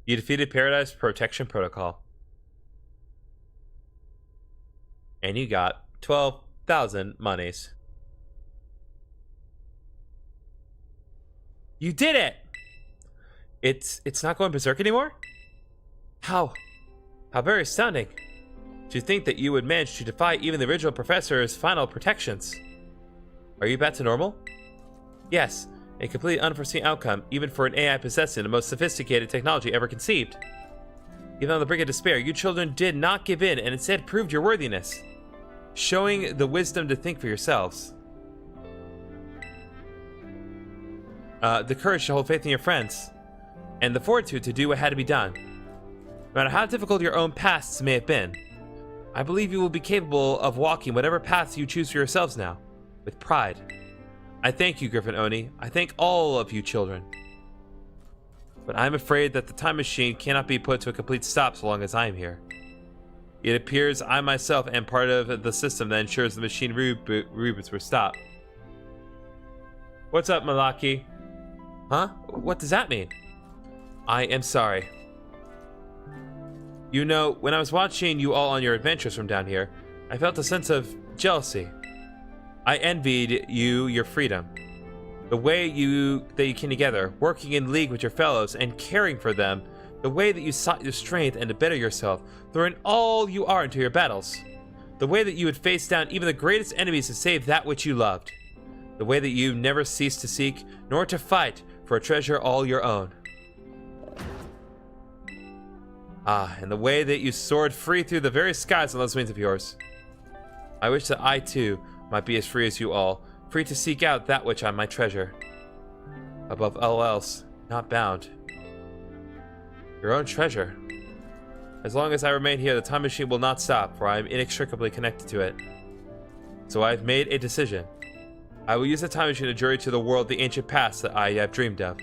[SPEAKER 1] You defeated Paradise Protection Protocol. And you got 12,000 monies. You did it! It's not going berserk anymore? How very astounding. To think that you would manage to defy even the original professor's final protections. Are you back to normal? Yes, a completely unforeseen outcome, even for an AI possessing the most sophisticated technology ever conceived. Even on the brink of despair, you children did not give in and instead proved your worthiness, showing the wisdom to think for yourselves. The courage to hold faith in your friends, and the fortitude to do what had to be done. No matter how difficult your own pasts may have been, I believe you will be capable of walking whatever paths you choose for yourselves now, with pride. I thank you, GriffinOni. I thank all of you children. But I'm afraid that the time machine cannot be put to a complete stop so long as I am here. It appears I myself am part of the system that ensures the machine reboots were stopped. What's up, Malaki? Huh? What does that mean? I am sorry. You know, when I was watching you all on your adventures from down here, I felt a sense of jealousy. I envied you your freedom. The way that you came together, working in league with your fellows and caring for them. The way that you sought your strength and to better yourself, throwing all you are into your battles. The way that you would face down even the greatest enemies to save that which you loved. The way that you never ceased to seek, nor to fight, for a treasure all your own. And the way that you soared free through the very skies on those wings of yours. I wish that I too might be as free as you all, free to seek out that which I might treasure. Above all else, not bound. Your own treasure. As long as I remain here, the time machine will not stop, for I am inextricably connected to it. So I have made a decision. I will use the time machine to journey to the world, the ancient past that I have dreamed of.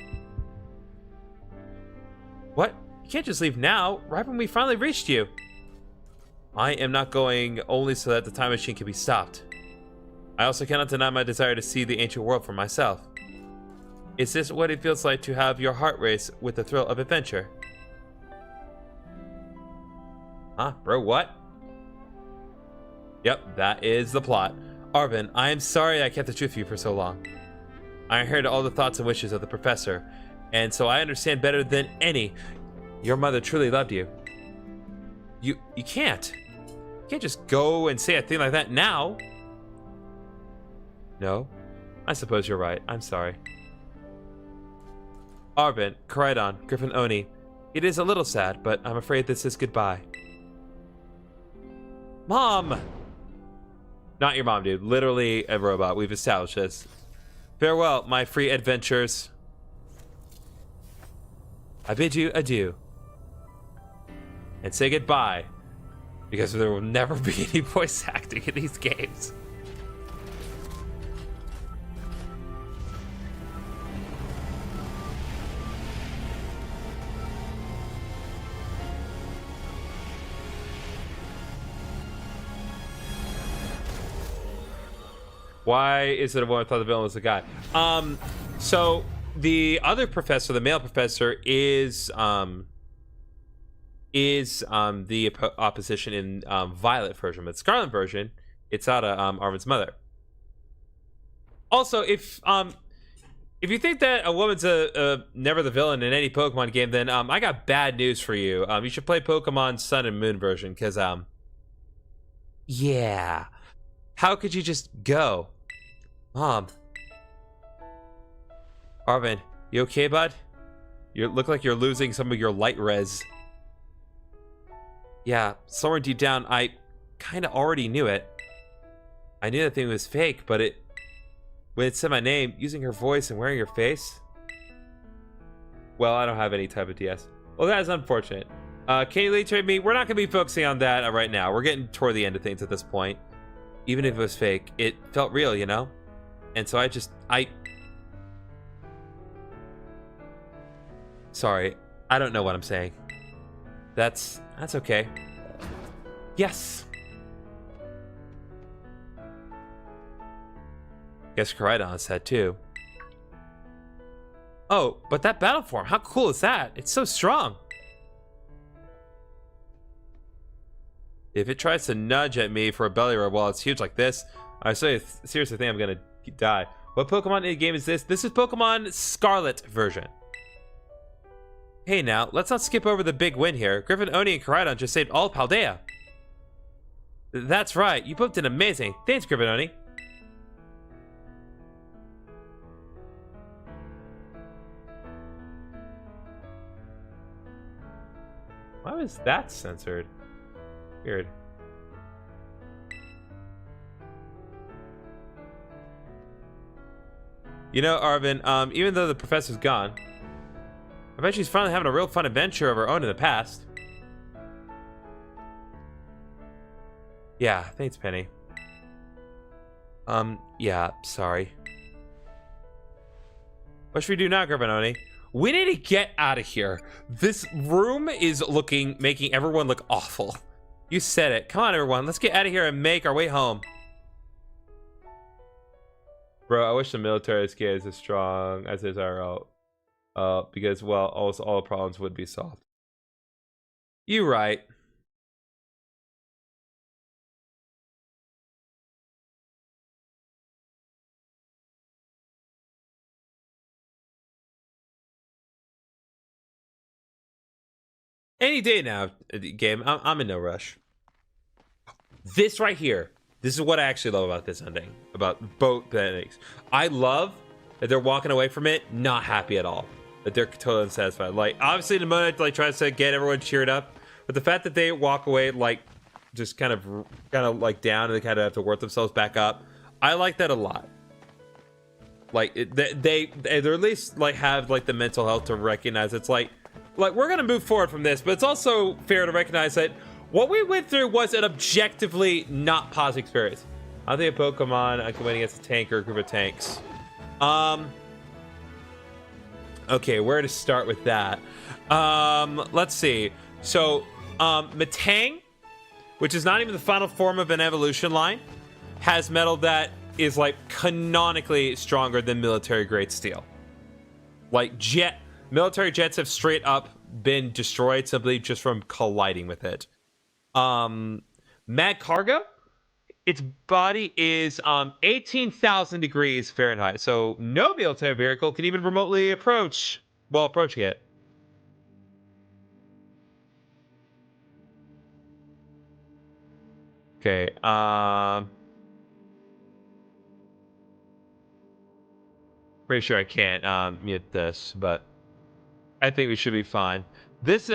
[SPEAKER 1] What? You can't just leave now, right when we finally reached you. I am not going only so that the time machine can be stopped. I also cannot deny my desire to see the ancient world for myself. Is this what it feels like to have your heart race with the thrill of adventure? Huh, bro, what? Yep, that is the plot. Arvin, I am sorry I kept the truth for you for so long. I heard all the thoughts and wishes of the professor, and so I understand better than any. Your mother truly loved you. You can't. You can't just go and say a thing like that now. No, I suppose you're right. I'm sorry. Arvin, Koraidon, GriffinOni. It is a little sad, but I'm afraid this is goodbye. Mom! Not your mom, dude. Literally a robot. We've established this. Farewell, my free adventures. I bid you adieu. And say goodbye. Because there will never be any voice acting in these games. Why is it a woman? I thought the villain was a guy. So the other professor, the male professor, is the opposition in Violet version, but Scarlet version, it's Arvin's mother. Also, if If you think that a woman's never the villain in any Pokemon game, then I got bad news for you. You should play Pokemon Sun and Moon version, because yeah. How could you just go? Mom. Arvin, you okay, bud? You look like you're losing some of your light res. Yeah, somewhere deep down, I kind of already knew it. I knew that thing was fake, but when it said my name, using her voice and wearing her face. Well, I don't have any type of DS. Well, that is unfortunate. Can you lead trade me? We're not going to be focusing on that right now. We're getting toward the end of things at this point. Even if it was fake, it felt real, you know? And so Sorry, I don't know what I'm saying. That's okay. Yes. Guess Koraidon said too. Oh, but that battle form, how cool is that? It's so strong. If it tries to nudge at me for a belly rub while it's huge like this, I seriously think I'm gonna die. What Pokemon in the game is this? This is Pokemon Scarlet version. Hey now, let's not skip over the big win here. GriffinOni and Koraidon just saved all of Paldea. That's right, you both did amazing. Thanks, GriffinOni. Why was that censored? Weird. You know, Arvin, even though the professor's gone, I bet she's finally having a real fun adventure of her own in the past. Yeah, thanks, Penny. Yeah, sorry. What should we do now, GriffinOni? We need to get out of here. This room is making everyone look awful. You said it. Come on, everyone. Let's get out of here and make our way home. Bro, I wish the military SK is as strong as is IRL. Because, well, almost all problems would be solved. You right. Any day now, game. I'm in no rush. This right here. This is what I actually love about this ending. About both endings. I love that they're walking away from it not happy at all. That they're totally unsatisfied. Like, obviously, the moment like tries to get everyone cheered up, but the fact that they walk away like just kind of like down and they kind of have to work themselves back up. I like that a lot. Like they at least like have like the mental health to recognize it's like we're gonna move forward from this, but it's also fair to recognize that what we went through was an objectively not positive experience. I think a Pokemon I can win against a tank or a group of tanks. Okay, where to start with that? Let's see. So, Metang, which is not even the final form of an evolution line, has metal that is like canonically stronger than military grade steel. Like military jets have straight up been destroyed simply just from colliding with it. Mad Cargo, its body is 18,000 degrees Fahrenheit, so no military vehicle can even remotely approach while approaching it. Okay, pretty sure I can't mute this, but I think we should be fine. This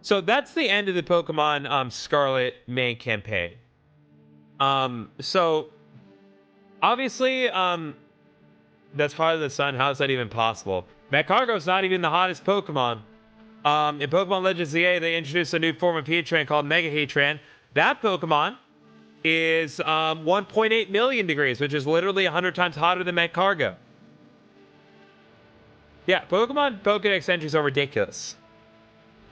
[SPEAKER 1] so that's the end of the Pokemon Scarlet main campaign. So obviously that's part of the sun. How is that even possible? Magcargo's not even the hottest Pokemon. In Pokemon Legends ZA, they introduced a new form of Heatran called Mega Heatran. That Pokemon is 1.8 million degrees, which is literally 100 times hotter than Magcargo. Yeah, Pokemon Pokedex entries are ridiculous.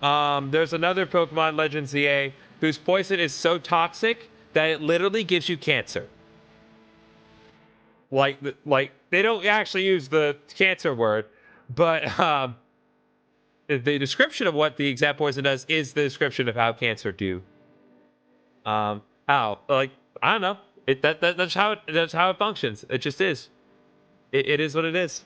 [SPEAKER 1] There's another Pokemon Legends ZA whose poison is so toxic that it literally gives you cancer. Like they don't actually use the cancer word, but the description of what the exact poison does is the description of how cancer do. How like I don't know. That's how it functions. It just is. It is what it is.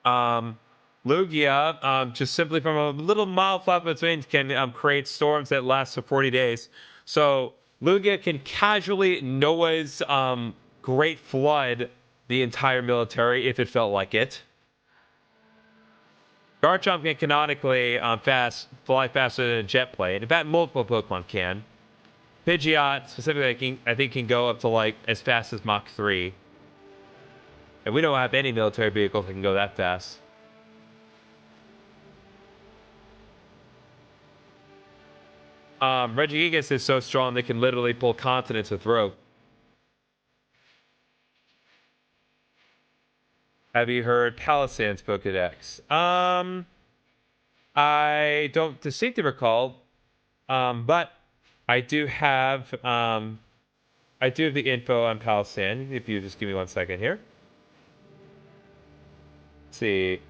[SPEAKER 2] Lugia, just simply from a little mild flap of its wings, can create storms that last for 40 days. So Lugia can casually Noah's Great Flood the entire military if it felt like it. Garchomp can canonically fly faster than a jet plane. In fact, multiple Pokemon can. Pidgeot, specifically, I think can go up to like as fast as Mach 3. And we don't have any military vehicles that can go that fast. Regigigas is so strong they can literally pull continents with rope. Have you heard Palisand's Pokedex? I don't distinctly recall, but I do have the info on Palisand. If you just give me 1 second here. Let's see.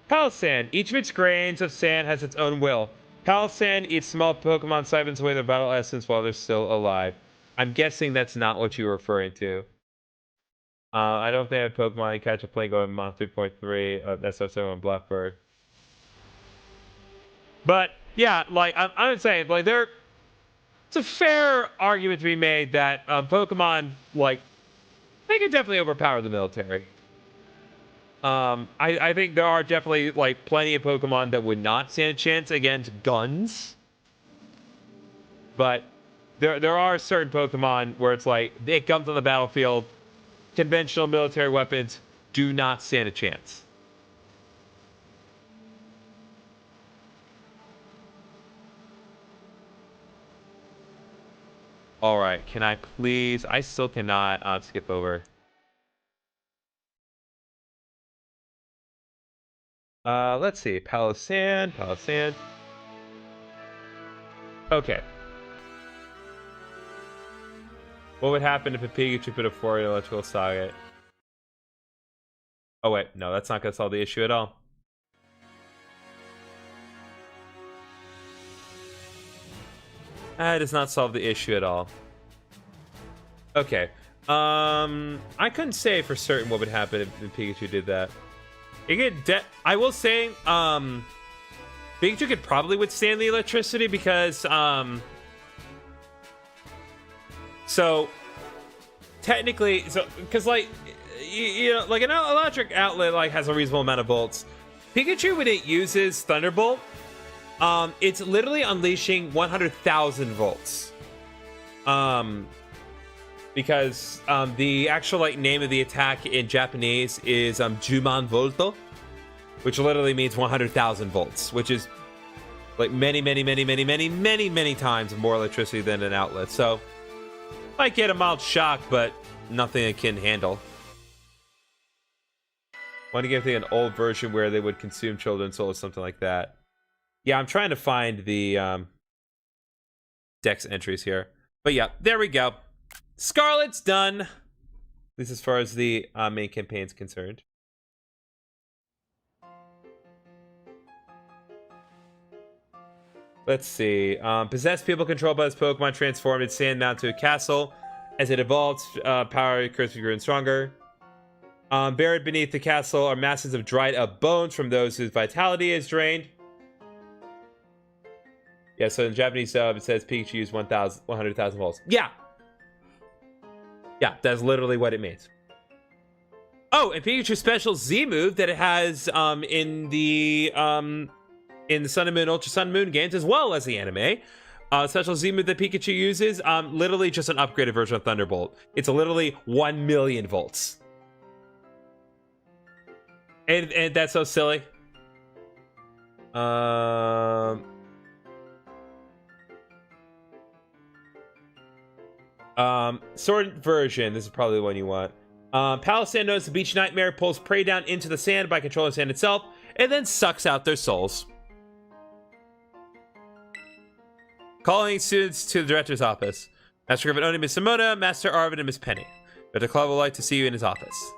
[SPEAKER 2] Palisand. Each of its grains of sand has its own will. Palisand eats small Pokemon, siphons away their vital essence while they're still alive. I'm guessing that's not what you were referring to. I don't think I have Pokemon. You catch a plane going on 3.3. That's also on Blackbird. But yeah, like I'm saying, like it's a fair argument to be made that Pokemon, like, they can definitely overpower the military. I think there are definitely like plenty of Pokemon that would not stand a chance against guns. But there are certain Pokemon where it's like it comes on the battlefield, conventional military weapons do not stand a chance. All right, can I please? I still cannot skip over. Let's see. Palisand. Okay. What would happen if a Pikachu put a 4 electrical socket? Oh wait, no, that's not gonna solve the issue at all. That does not solve the issue at all. Okay. I couldn't say for certain what would happen if Pikachu did that. I will say, Pikachu could probably withstand the electricity because, so technically, because like, you know, like an electric outlet like has a reasonable amount of volts. Pikachu, when it uses Thunderbolt, it's literally unleashing 100,000 volts. Because the actual like name of the attack in Japanese is Juman Volto, which literally means 100,000 volts, which is like many times more electricity than an outlet. So might get a mild shock, but nothing it can handle. Want to give an old version where they would consume children's souls or something like that. Yeah, I'm trying to find the Dex entries here. But yeah, there we go. Scarlet's done. At least as far as the main campaign's concerned. Let's see. Possessed people controlled by this Pokemon transformed its sand mountain to a castle. As it evolves, power curves grew and stronger. Buried beneath the castle are masses of dried up bones from those whose vitality is drained. Yeah, so in Japanese dub, it says Pikachu used 100,000 volts. Yeah! Yeah, that's literally what it means. Oh, and Pikachu's special Z move that it has in the Sun and Moon, Ultra Sun and Moon games, as well as the anime. Special Z move that Pikachu uses, literally just an upgraded version of Thunderbolt. It's literally 1 million volts. And that's so silly. Sword version. This is probably the one you want. Palisand knows the Beach Nightmare pulls prey down into the sand by controlling sand itself, and then sucks out their souls. Calling students to the director's office. Master GriffinOni, Miss Simona, Master Arvid, and Miss Penny. Dr. Claw would like to see you in his office.